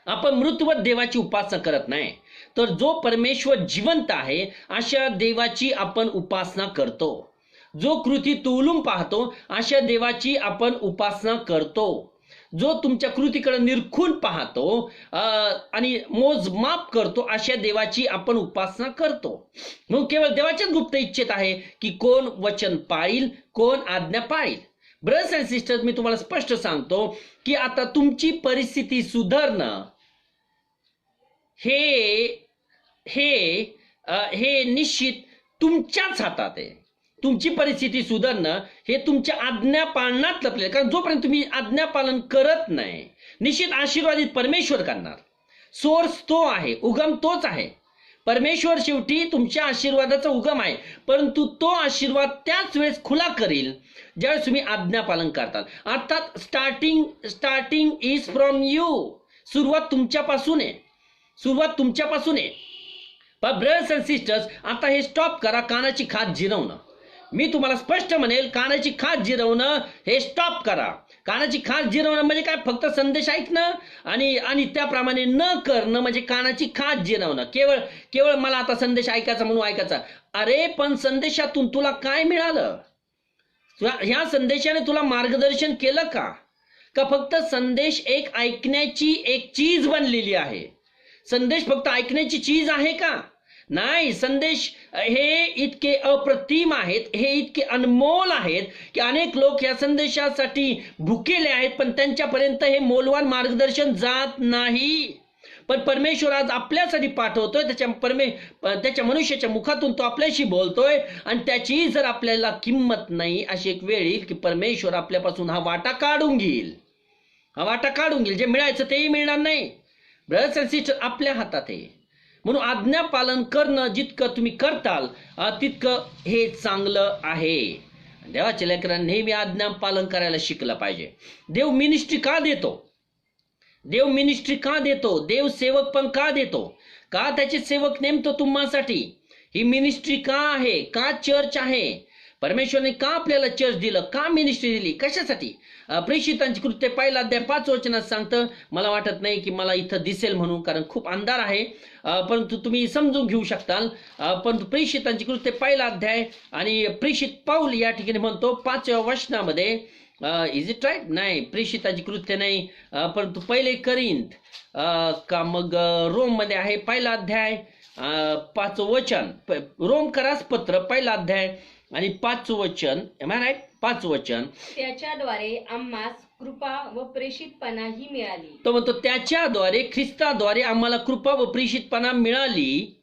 Speaker 1: आपण मृत्यूवत देवाची उपासना करत नाही तर जो परमेश्वर जिवंत आहे अशा देवाची आपण उपासना करतो. जो कृती तुलून पाहतो अशा देवाची आपण उपासना करतो. जो तुमच्या कृतीकडे निरखून पाहतो आणि मोजमाप करतो, अशा देवाची आपण उपासना करतो. मग केवळ देवाच्याच गुप्त इच्छेत आहे की कोण वचन पाळील, कोण आज्ञा पाळील. ब्रदर्स अँड सिस्टर्स, मी तुम्हाला स्पष्ट सांगतो की आता तुमची परिस्थिती सुधारणं हे निश्चित तुमच्याच हातात आहे. तुमची परिस्थिती सुधारणं हे तुमच्या आज्ञा पालनात लपले, कारण जोपर्यंत तुम्ही आज्ञा पालन करत नाही, निश्चित आशीर्वादित परमेश्वर करणार. सोर्स तो आहे, उगम तोच आहे. परमेश्वर शेवटी तुमच्या आशीर्वादाचा उगम आहे, परंतु तो आशीर्वाद त्याच वेळेस खुला करील ज्यावेळेस तुम्ही आज्ञा पालन करतात. अर्थात स्टार्टिंग इज फ्रॉम यू. सुरुवात तुमच्यापासून आहे, सुरुवात तुमच्यापासून आहे. पण ब्रदर्स अँड सिस्टर्स, आता हे स्टॉप करा कानाची खाज जिरवणं. मी तुम्हाला स्पष्ट म्हणेल, कानाची खाज जिरवणं हे स्टॉप करा. कानाची खाज जिरवणं म्हणजे काय? फक्त संदेश ऐकणं आणि त्याप्रमाणे न करणं म्हणजे कानाची खाज जिरवणं. केवळ मला आता संदेश ऐकायचा म्हणून ऐकायचा. अरे पण संदेशातून तुला काय मिळालं? ह्या संदेशाने तुला मार्गदर्शन केलं का? फक्त संदेश एक ऐकण्याची एक चीज बनलेली आहे? संदेश फक्त ऐकण्याची चीज आहे का? नाही. संदेश हे इतके अप्रतिम आहेत, हे इतके अनमोल आहेत की अनेक लोक या संदेशासाठी भुकेले आहेत, पण त्यांच्यापर्यंत हे मोलवान मार्गदर्शन जात नाही. पण परमेश्वर आज आपल्यासाठी पाठवतोय, त्याच्या मनुष्याच्या मुखातून तो आपल्याशी बोलतोय, आणि त्याची जर आपल्याला किंमत नाही, अशी एक वेळ येईल की परमेश्वर आपल्यापासून हा वाटा काढून घेईल. जे मिळायचं तेही मिळणार नाही. ब्रदर्स अँड सिस्टर, आपल्या हातात आहे. म्हणून आज्ञा पालन करणं जितकं तुम्ही करताल तितकं हे चांगलं आहे. देवाच्या लेकरांनी नेहमी आज्ञा पालन करायला शिकलं पाहिजे. देव मिनिस्ट्री का देतो? देव सेवक पण का देतो? का त्याचे सेवक नेमतो तुम्हासाठी? ही मिनिस्ट्री का आहे? का चर्च आहे? परमेश्वरने का आपल्याला चर्च दिलं? का मिनिस्ट्री दिली? कशासाठी? प्रेषितांची कृत्य 1 अध्याय 5 वचनात सांगतं. मला वाटत नाही की मला इथं दिसेल म्हणून, कारण खूप अंधार आहे, परंतु तुम्ही समजून घेऊ शकताल. परंतु प्रेषितांची कृत्य 1 अध्याय आणि प्रेषित पाऊल या ठिकाणी म्हणतो 5व्या वचनामध्ये, इज इट राईट? नाही, प्रेषितांची कृत्य नाही, परंतु 1 कोरिंथ का मग रोम मध्ये आहे 1 अध्याय 5 वचन. रोम करास पत्र 1 अध्याय आणि 5 वचन. M I right? 5 वचन.
Speaker 3: त्याच्याद्वारे आम्हास कृपा व प्रेषितपणा ही मिळाली.
Speaker 1: तो म्हणतो त्याच्याद्वारे, ख्रिस्ताद्वारे आम्हाला कृपा व प्रेषितपणा मिळाली,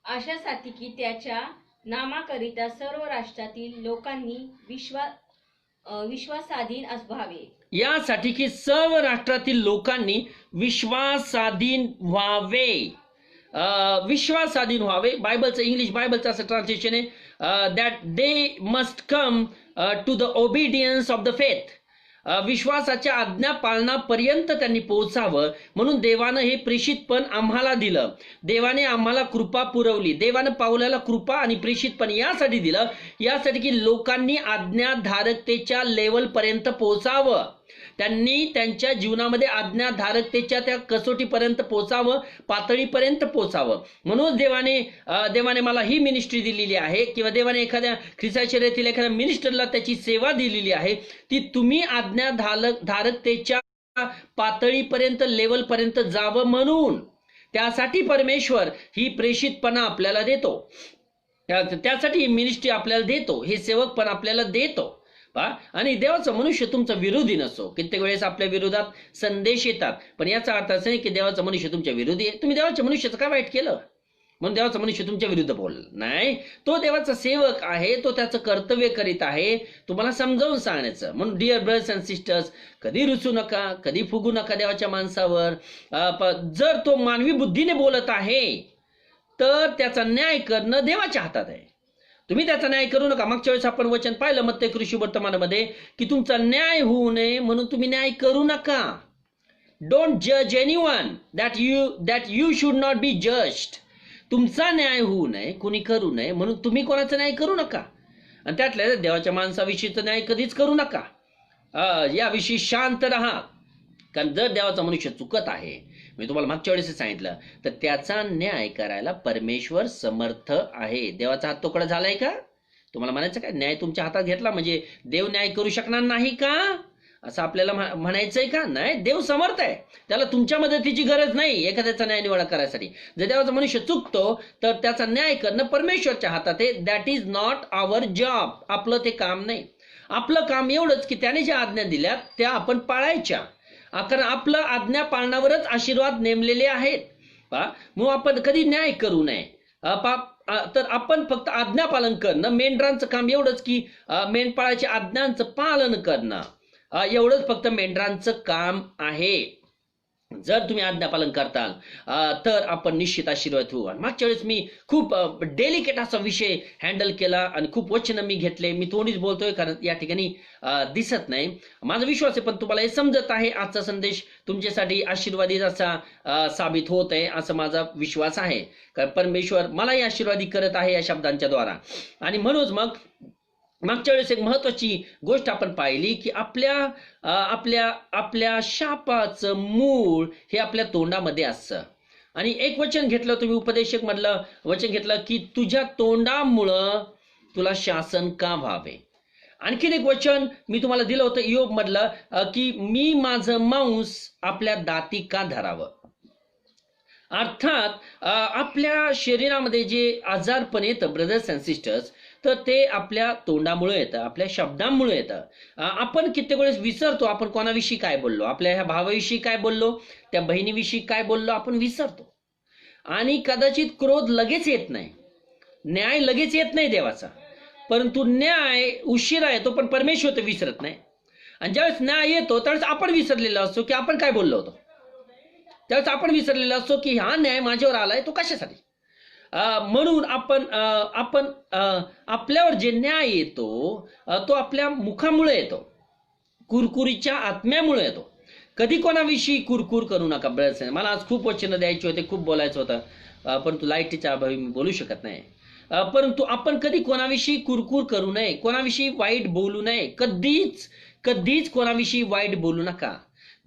Speaker 3: अशासाठी की त्याच्या नामाकरिता सर्व राष्ट्रातील लोकांनी विश्वासाधीन व्हावे.
Speaker 1: यासाठी की सर्व राष्ट्रातील लोकांनी विश्वासाधीन व्हावे. विश्वासाधीन व्हावे. बायबलचं, इंग्लिश बायबलचं असं ट्रान्सलेशन आहे, that they must come to the obedience of the faith. विश्वासाच्या आज्ञा पालनापर्यंत त्यांनी पोहोचावं म्हणून देवानं हे प्रेषितपण आम्हाला दिलं. देवाने आम्हाला कृपा पुरवली. देवानं पावलाला कृपा आणि प्रेषितपण यासाठी दिलं, यासाठी की लोकांनी आज्ञाधारकतेच्या लेवलपर्यंत पोहोचावं. त्यांनी त्यांच्या जीवनामध्ये आज्ञाधारकतेच्या त्या कसोटीपर्यंत पोहोचावं, पातळीपर्यंत पोहोचावं. म्हणून देवाने मला ही मिनिस्ट्री दिलेली आहे, किंवा देवाने एखाद्या ख्रिस्ता शर्यतील एखाद्या मिनिस्टरला त्याची सेवा दिलेली आहे, ती तुम्ही आज्ञाधारकतेच्या पातळीपर्यंत, लेवलपर्यंत जावं. म्हणून त्यासाठी परमेश्वर ही प्रेषितपणा आपल्याला देतो, त्यासाठी ही मिनिस्ट्री आपल्याला देतो, हे सेवकपण आपल्याला देतो. आणि देवाचा मनुष्य तुमचा विरोधी नसो. कित्येक वेळेस आपल्या विरोधात संदेश येतात, पण याचा अर्थ असा नाही की देवाचा मनुष्य तुमच्या विरोधी आहे. तुम्ही देवाच्या मनुष्याचं काय वाईट केलं म्हणून देवाचा मनुष्य तुमच्या विरुद्ध बोलला नाही. तो देवाचा सेवक आहे, तो त्याचं कर्तव्य करीत आहे, तुम्हाला समजावून सांगण्याचं. म्हणून डिअर ब्रदर्स अँड सिस्टर्स, कधी रुचू नका, कधी फुगू नका देवाच्या माणसावर. जर तो मानवी बुद्धीने बोलत आहे तर त्याचा न्याय करणं देवाच्या हातात आहे. तुम्ही त्याचा न्याय करू नका. मागच्या वेळेस आपण वचन पाहिलं मत्ते कृषी वर्तमानामध्ये की तुमचा न्याय होऊ नये म्हणून तुम्ही न्याय करू नका. डोंट जज anyone that you should not be judged. तुमचा न्याय होऊ नये, कुणी करू नये म्हणून तुम्ही कोणाचा न्याय करू नका. आणि त्यातल्या देवाच्या माणसाविषयीचा न्याय कधीच करू नका. याविषयी शांत राहा. कारण जर देवाचा मनुष्य चुकत आहे, मी तुम्हाला मागच्या वेळेस सांगितलं, तर त्याचा न्याय करायला परमेश्वर समर्थ आहे. देवाचा हात तोकडा झालाय का? तुम्हाला म्हणायचं काय न्याय तुमच्या हातात घेतला म्हणजे देव न्याय करू शकणार नाही का? असं आपल्याला म्हणायचंय का? नाही, देव समर्थ आहे, त्याला तुमच्या मदतीची गरज नाही एखाद्याचा न्याय निवाडा करायसाठी. जर देवाचा मनुष्य चुकतो तर त्याचा न्याय करणं परमेश्वरच्या हातात आहे. That is not our job. आपलं ते काम नाही. आपलं काम एवढंच की त्याने ज्या आज्ञा दिल्या त्या आपण पाळायच्या, कारण आपलं आज्ञा पाळण्यावरच आशीर्वाद नेमलेले आहेत. मग आपण कधी न्याय करू नये. तर आपण फक्त आज्ञा पालन करणं, मेंढरांचं काम एवढंच की मेंढपाळाच्या आज्ञांचं पालन करणं, एवढंच फक्त मेंढरांचं काम आहे. जर तुम्ही आज्ञापालन करताल तर आपण निश्चित आशीर्वाद होऊ. मागच्या वेळेस मी खूप डेलिकेट असा विषय हँडल केला आणि खूप वचन मी घेतले. मी थोडीच बोलतोय कारण या ठिकाणी दिसत नाही. माझा विश्वास आहे पण तुम्हाला हे समजत आहे. आजचा संदेश तुमच्यासाठी आशीर्वादित असा साबित होत आहे असं माझा विश्वास आहे. कारण परमेश्वर मलाही आशीर्वादी करत आहे या शब्दांच्या द्वारा. आणि म्हणूनच मग मागच्या वेळेस एक महत्वाची गोष्ट आपण पाहिली की आपल्या शापाचं मूळ हे आपल्या तोंडामध्ये असतं. आणि एक वचन घेतलं तुम्ही, उपदेशक मधलं वचन घेतलं की तुझ्या तोंडामुळं तुला शासन का व्हावे. आणखीन एक वचन मी तुम्हाला दिलं होतं इयोब मधलं की मी माझं मांस आपल्या दाती का धरावं. अर्थात आपल्या शरीरामध्ये जे आजारपण येतं ब्रदर्स अँड सिस्टर्स, तर ते आपल्या तोंडामुळे येतं, आपल्या शब्दांमुळे येतं. आपण कित्येक वेळेस विसरतो आपण कोणाविषयी काय बोललो, आपल्या ह्या भावाविषयी काय बोललो, त्या बहिणीविषयी काय बोललो, आपण विसरतो. आणि कदाचित क्रोध लगेच येत नाही, न्याय लगेच येत नाही देवाचा, परंतु न्याय उशिरा येतो, पण परमेश्वर तर विसरत नाही. आणि ज्यावेळेस न्याय येतो त्यावेळेस आपण विसरलेलो असतो की आपण काय बोललो होतो. त्यावेळेस आपण विसरलेलो असतो की हा न्याय माझ्यावर आलाय तो कशासाठी. म्हणून आपण आपल्यावर जे न्याय येतो तो आपल्या मुखामुळे येतो, कुरकुरीच्या आत्म्यामुळे येतो. कधी कोणाविषयी कुरकुर करू नका ब्रदर्स. मला आज खूप वचन द्यायचे होते, खूप बोलायचं होतं, परंतु लाईटीच्या अभावी मी बोलू शकत नाही. परंतु आपण कधी कोणाविषयी कुरकुर करू नये, कोणाविषयी वाईट बोलू नये. कधीच कोणाविषयी वाईट बोलू नका.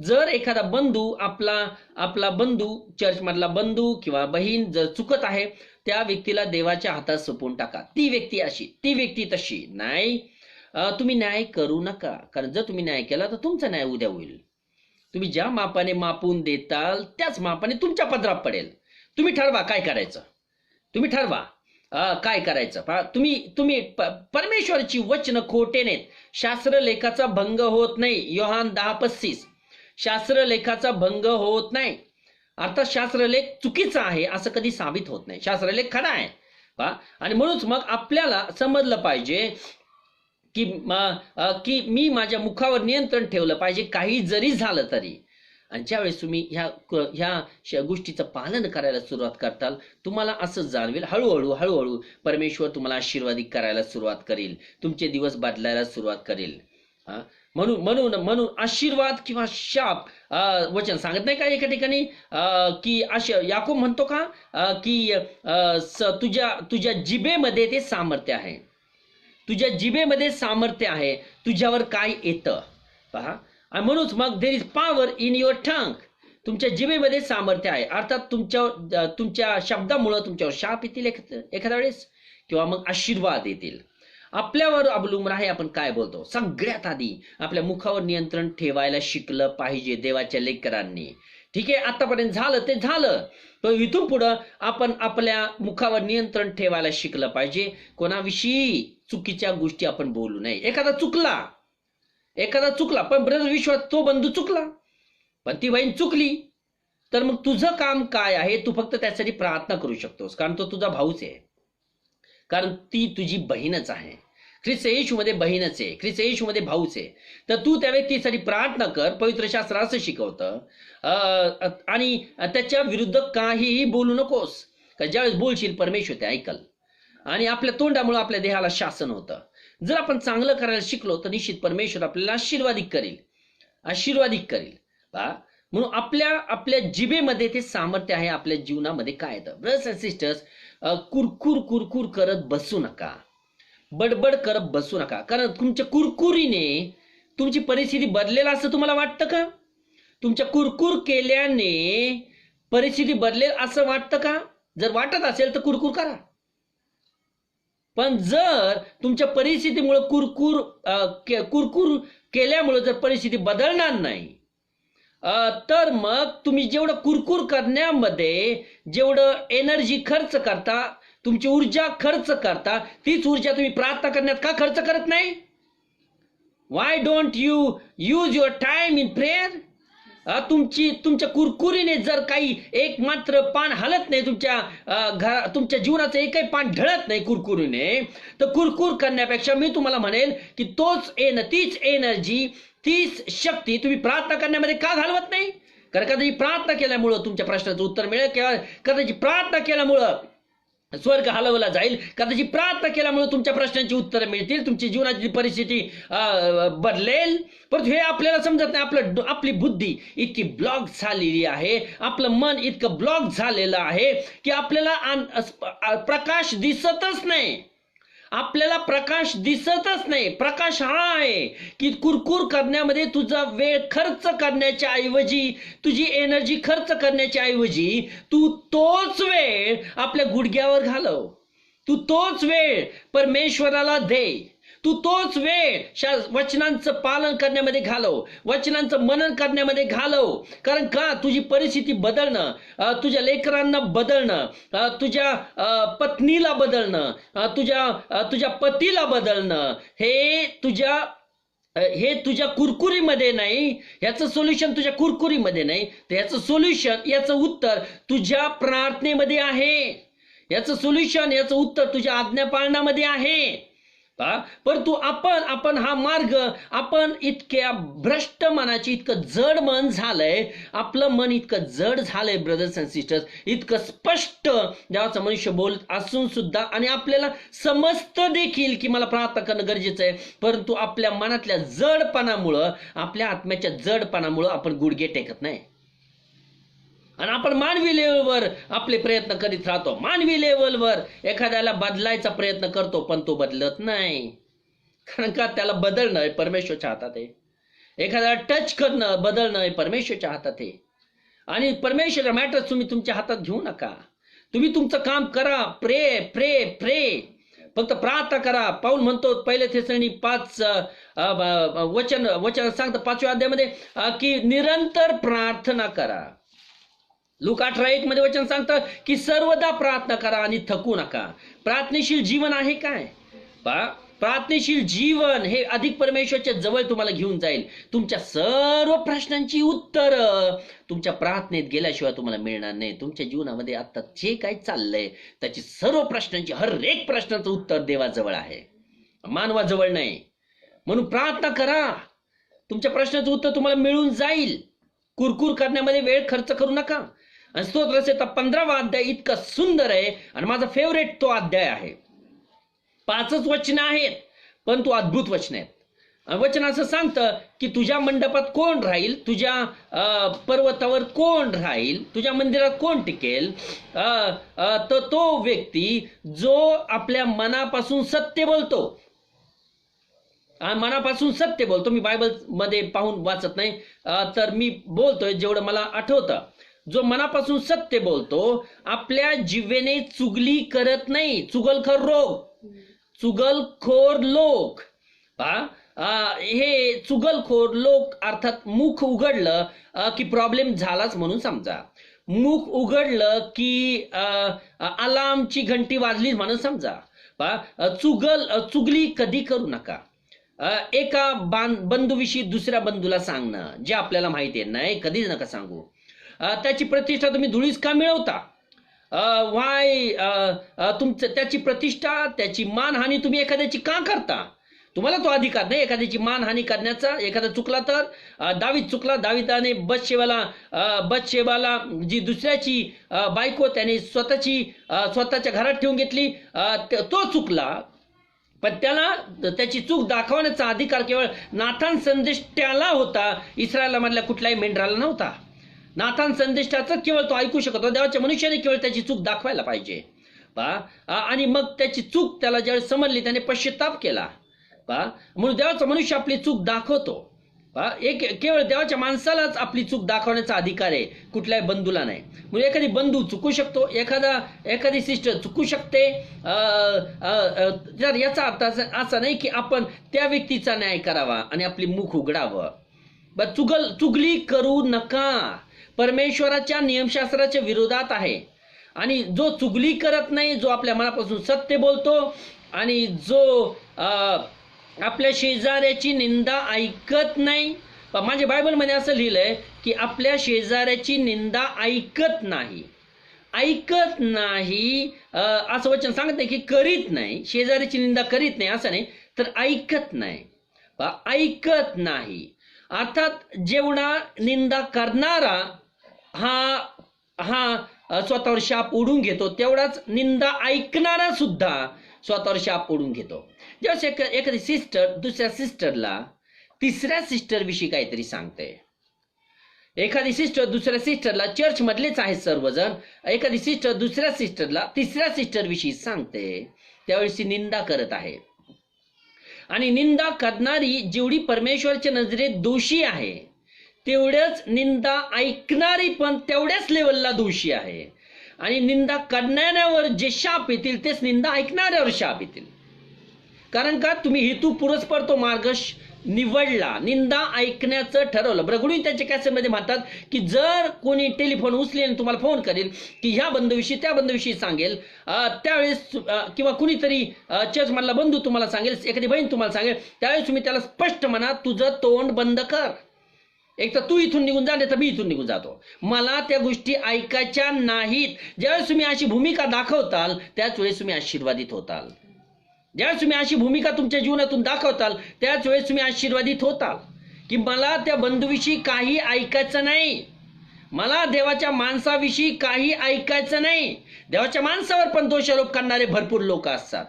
Speaker 1: जर एखादा बंधू आपला बंधू, चर्च मधला बंधू किंवा बहीण जर चुकत आहे, त्या व्यक्तीला देवाच्या हातात सोपवून टाका. ती व्यक्ती अशी, ती व्यक्ती तशी नाही. तुम्ही न्याय करू नका, कारण जर तुम्ही न्याय केला तर तुमचा न्याय उद्या होईल. तुम्ही ज्या मापाने मापून देताल त्याच मापाने तुमच्या पदरात पडेल. तुम्ही ठरवा काय करायचं, तुम्ही ठरवा काय करायचं. तुम्ही परमेश्वराची वचन खोटे नाहीत. शास्त्रलेखाचा भंग होत नाही. योहान 10:35. शास्त्रलेखाचा भंग होत नाही. अर्थात शास्त्रलेख चुकीचा आहे असं कधी साबित होत नाही. शास्त्रलेख खरा आहे. आणि म्हणूनच मग आपल्याला समजलं पाहिजे की मी माझ्या मुखावर नियंत्रण ठेवलं पाहिजे काही जरी झालं तरी. आणि ज्यावेळेस तुम्ही ह्या गोष्टीचं पालन करायला सुरुवात करताल तुम्हाला असं जाणवेल हळूहळू परमेश्वर तुम्हाला आशीर्वादित करायला सुरुवात करेल, तुमचे दिवस बदलायला सुरुवात करेल. म्हणून आशीर्वाद किंवा शाप वचन सांगत नाही का एका ठिकाणी की याकूब म्हणतो का की तुझ्या जिभेमध्ये ते सामर्थ्य आहे, तुझ्या जिभेमध्ये सामर्थ्य आहे, तुझ्यावर काय येतं पहा. आणि म्हणूनच मग there is power in your tongue. तुमच्या जिभेमध्ये सामर्थ्य आहे. अर्थात तुमच्या शब्दामुळे तुमच्यावर शाप येतील एखाद्या वेळेस किंवा मग आशीर्वाद येतील. आपल्यावर अवलंबून आहे आपण काय बोलतो. सगळ्यात आधी आपल्या मुखावर नियंत्रण ठेवायला शिकलं पाहिजे देवाच्या लेकरांनी. ठीक आहे, आतापर्यंत झालं ते झालं, पण इथून पुढं आपण आपल्या मुखावर नियंत्रण ठेवायला शिकलं पाहिजे. कोणाविषयी चुकीच्या गोष्टी आपण बोलू नये. एखादा चुकला पण ब्रदर विश्वास तो बंधू चुकला, पण ती बहीण चुकली, तर मग तुझं काम काय आहे. तू फक्त त्यासाठी प्रार्थना करू शकतोस, कारण तो तुझा भाऊच आहे, कारण ती तुझी बहीणच आहे. ख्रिस्त येशूमध्ये बहीणच आहे, ख्रिस्त येशूमध्ये भाऊच आहे. तर तू त्या व्यक्तीसाठी प्रार्थना कर. पवित्र शास्त्र असं शिकवतं. आणि त्याच्या विरुद्ध काहीही बोलू नकोस, कारण ज्यावेळेस बोलशील परमेश्वर ते ऐकल. आणि आपल्या तोंडामुळे आपल्या देहाला शासन होतं. जर आपण चांगलं करायला शिकलो तर निश्चित परमेश्वर आपल्याला आशीर्वादित करेल. म्हणून आपल्या जिभेमध्ये ते सामर्थ्य आहे. आपल्या जीवनामध्ये काय येतं ब्रदर्स अँड सिस्टर्स, कुरकुर करत बसू नका, बडबड करत बसू नका. कारण तुमच्या कुरकुरीने तुमची परिस्थिती बदलेल असं तुम्हाला वाटतं का? तुमच्या कुरकुर केल्याने परिस्थिती बदलेल असं वाटतं का? जर वाटत असेल तर कुरकुर करा. पण जर तुमच्या परिस्थितीमुळे कुरकुर केल्यामुळे जर परिस्थिती बदलणार नाही, तर मग तुम्ही जेवढं कुरकुर करण्यामध्ये जेवढं एनर्जी खर्च करता, तुमची ऊर्जा खर्च करता, तीच ऊर्जा तुम्ही प्रार्थना करण्यात का खर्च करत नाही? Why don't you use your time in prayer? तुमच्या कुरकुरीने जर काही एक मात्र पान हलत नाही, तुमच्या जीवनाचं एकही पान ढळत नाही कुरकुरीने, तर कुरकुर करण्यापेक्षा मी तुम्हाला म्हणेल की तीच एनर्जी, तीच शक्ती तुम्ही प्रार्थना करण्यामध्ये का घालवत नाही? कारण कदाचित प्रार्थना केल्यामुळं तुमच्या प्रश्नाचं उत्तर मिळेल, किंवा कदाचित प्रार्थना केल्यामुळं स्वर्ग हलवला जाईल, कदाचित प्रार्थना केल्यामुळे तुमच्या प्रश्नांची उत्तरं मिळतील, तुमची जीवनाची परिस्थिती बदलेल. परंतु हे आपल्याला समजत नाही. आपली बुद्धी इतकी ब्लॉक झालेली आहे, आपलं मन इतकं ब्लॉक झालेलं आहे की आपल्याला प्रकाश दिसतच नाही. आपल्याला प्रकाश दिसतच नाही. प्रकाश हा आहे की कुरकुर करण्यामध्ये तुझा वेळ खर्च करण्याच्या ऐवजी, तुझी एनर्जी खर्च करण्याच्या ऐवजी तू तोच वेळ आपल्या गुडघ्यावर घालव. तू तोच वेळ परमेश्वराला दे. तू तोच वेळ वचनांचं पालन करण्यामध्ये घालव, वचनांचं मनन करण्यामध्ये घालव. कारण का? तुझी परिस्थिती बदलणं, तुझ्या लेकरांना बदलणं, तुझ्या पत्नीला बदलणं, तुझ्या पतीला बदलणं, हे तुझ्या कुरकुरीमध्ये नाही. याचं सोल्युशन तुझ्या कुरकुरीमध्ये नाही, तर याचं सोल्युशन, याचं उत्तर तुझ्या प्रार्थनेमध्ये आहे. याचं सोल्युशन, याचं उत्तर तुझ्या आज्ञा पाळण्यामध्ये आहे. परंतु आपण हा मार्ग, आपण इतक्या भ्रष्ट मनाची, इतकं जड मन झालंय, आपलं मन इतकं जड झालंय ब्रदर्स अँड सिस्टर्स, इतकं स्पष्ट देवाचा मनुष्य बोलत असून सुद्धा, आणि आपल्याला समजतं देखील की मला प्रार्थना करणं गरजेचं आहे, परंतु आपल्या मनातल्या जडपणामुळं, आपल्या आत्म्याच्या जडपणामुळं आपण गुडघे टेकत नाही. आणि आपण मानवी लेवलवर आपले प्रयत्न करीत राहतो. मानवी लेवलवर एखाद्याला बदलायचा प्रयत्न करतो, पण तो बदलत नाही. कारण का? त्याला बदलणं हे परमेश्वरच्या हातात आहे. एखाद्याला टच करणं, बदलणं हे परमेश्वरच्या हातात आहे. आणि परमेश्वर मॅटर्स तुम्ही तुमच्या हातात घेऊ नका. तुम्ही तुमचं काम करा. प्रे प्रे प्रे, फक्त प्रार्थना करा. पाऊल म्हणतो 1 थेसलोनिकी 5 वचन सांगतं 5व्या अध्यायामध्ये की निरंतर प्रार्थना करा. लूक 18:1 मध्ये वचन सांगतं की सर्वदा प्रार्थना करा आणि थकू नका. प्रार्थनेशील जीवन आहे काय? प्रार्थनेशील जीवन हे अधिक परमेश्वरच्या जवळ तुम्हाला घेऊन जाईल. तुमच्या सर्व प्रश्नांची उत्तर तुमच्या प्रार्थनेत गेल्याशिवाय तुम्हाला मिळणार नाही. तुमच्या जीवनामध्ये आता जे काही चाललंय त्याची सर्व प्रश्नांची, हर एक प्रश्नाचं उत्तर देवाजवळ आहे, मानवाजवळ नाही. म्हणून प्रार्थना करा, तुमच्या प्रश्नाचं उत्तर तुम्हाला मिळून जाईल. कुरकुर करण्यामध्ये वेळ खर्च करू नका. आणि स्तोत्रसंहिता 15वा अध्याय इतका सुंदर आहे, आणि माझा फेवरेट तो अध्याय आहे. 5च वचनं आहेत, पण तो अद्भुत वचन आहेत. वचन असं सांगतं की तुझ्या मंडपात कोण राहील, तुझ्या पर्वतावर कोण राहील, तुझ्या मंदिरात कोण टिकेल, तर तो व्यक्ती जो आपल्या मनापासून सत्य बोलतो. मनापासून सत्य बोलतो. मी बायबल मध्ये पाहून वाचत नाही, तर मी बोलतोय जेवढं मला आठवतं. जो मनापासून सत्य बोलतो, आपल्या जिव्हेने चुगली करत नाही. चुगलखोर लोक, हे चुगलखोर लोक अर्थात मुख उघडलं की प्रॉब्लेम झालाच म्हणून समजा. मुख उघडलं की अलार्मची घंटी वाजली म्हणून समजा. चुगली कधी करू नका. एका बंधूविषयी दुसऱ्या बंधूला सांगणं जे आपल्याला माहिती आहे नाही, कधीच नका सांगू. त्याची प्रतिष्ठा तुम्ही धुळीस का मिळवता? त्याची प्रतिष्ठा, त्याची मानहानी तुम्ही एखाद्याची का करता? तुम्हाला तो अधिकार नाही एखाद्याची मानहानी करण्याचा. एखादा चुकला तर दावीद चुकला. दाविदाने बतशेबाला जी दुसऱ्याची बायको त्याने स्वतःच्या घरात ठेवून घेतली, तो चुकला. पण त्याला त्याची चूक दाखवण्याचा अधिकार केवळ नाथान संदेष्टाला होता, इस्रायलामधल्या कुठल्याही मेंढराला नव्हता. नाथान संदेष्टाचं केवळ तो ऐकू शकत होता. देवाच्या मनुष्याने केवळ त्याची चूक दाखवायला पाहिजे. आणि मग त्याची चूक त्याला ज्यावेळी समजली त्याने पश्चाताप केला. म्हणून देवाचा मनुष्य आपली चूक दाखवतो. केवळ देवाच्या माणसालाच आपली चूक दाखवण्याचा अधिकार आहे, कुठल्याही बंधूला नाही. म्हणजे एखादी बंधू चुकू शकतो, एखादी सिस्टर चुकू शकते. तर याचा अर्थ असा नाही की आपण त्या व्यक्तीचा न्याय करावा आणि आपली मुख उघडावं. चुगली करू नका. परमेश्वराच्या नियमशास्त्राच्या विरोधात आहे. आणि जो चुगली करत नाही, जो आपल्या मनापासून सत्य बोलतो आणि जो आपल्या शेजाऱ्याची निंदा ऐकत नाही. माझ्या बायबलमध्ये असं लिहिलंय की आपल्या शेजाऱ्याची निंदा ऐकत नाही. असं वचन सांगत नाही की करीत नाही, शेजाऱ्याची निंदा करीत नाही असं नाही, तर ऐकत नाही. ऐकत नाही अर्थात जेवढा निंदा करणारा हा स्वतःवर शाप ओढून घेतो, तेवढाच निंदा ऐकणारा सुद्धा स्वतःवर शाप ओढून घेतो. जेव्हा एखादी सिस्टर दुसऱ्या सिस्टरला तिसऱ्या सिस्टर विषयी काहीतरी सांगते, एखादी सिस्टर दुसऱ्या सिस्टरला, चर्च मधलेच आहेत सर्वजण, एखादी सिस्टर दुसऱ्या सिस्टरला तिसऱ्या सिस्टर विषयी सांगते, त्यावेळेस ती निंदा करत आहे. आणि निंदा करणारी जेवढी परमेश्वराच्या नजरेत दोषी आहे, तेवढ्याच निंदा ऐकणारी पण तेवढ्याच लेवलला दोषी आहे. आणि निंदा करणाऱ्यावर जे शाप येतील तेच निंदा ऐकणाऱ्यावर शाप येतील. कारण का तुम्ही हेतू पुरस्पर तो मार्ग निवडला, निंदा ऐकण्याचं ठरवलं. ब्रगडून त्यांच्या कॅसेटमध्ये म्हणतात की जर कोणी टेलिफोन उचलेल आणि तुम्हाला फोन करेल की ह्या बंधूविषयी त्या बंधूविषयी सांगेल, त्यावेळेस किंवा कुणीतरी चर्च मधला बंधू तुम्हाला सांगेल, एखादी बहीण तुम्हाला सांगेल, त्यावेळेस तुम्ही त्याला स्पष्ट म्हणा, तुझं तोंड बंद कर. एक तर तू इथून निघून जा, नाही तर मी इथून निघून जातो. मला त्या गोष्टी ऐकायच्या नाहीत. ज्यावेळेस तुम्ही अशी भूमिका दाखवताल त्याच वेळेस तुम्ही आशीर्वादित होताल. ज्यावेळेस तुम्ही अशी भूमिका तुमच्या जीवनातून दाखवताल त्याच वेळेस तुम्ही आशीर्वादित होताल की मला त्या बंधूविषयी काही ऐकायचं नाही, मला देवाच्या माणसाविषयी काही ऐकायचं नाही. देवाच्या माणसावर पण दोषारोप करणारे भरपूर लोक असतात,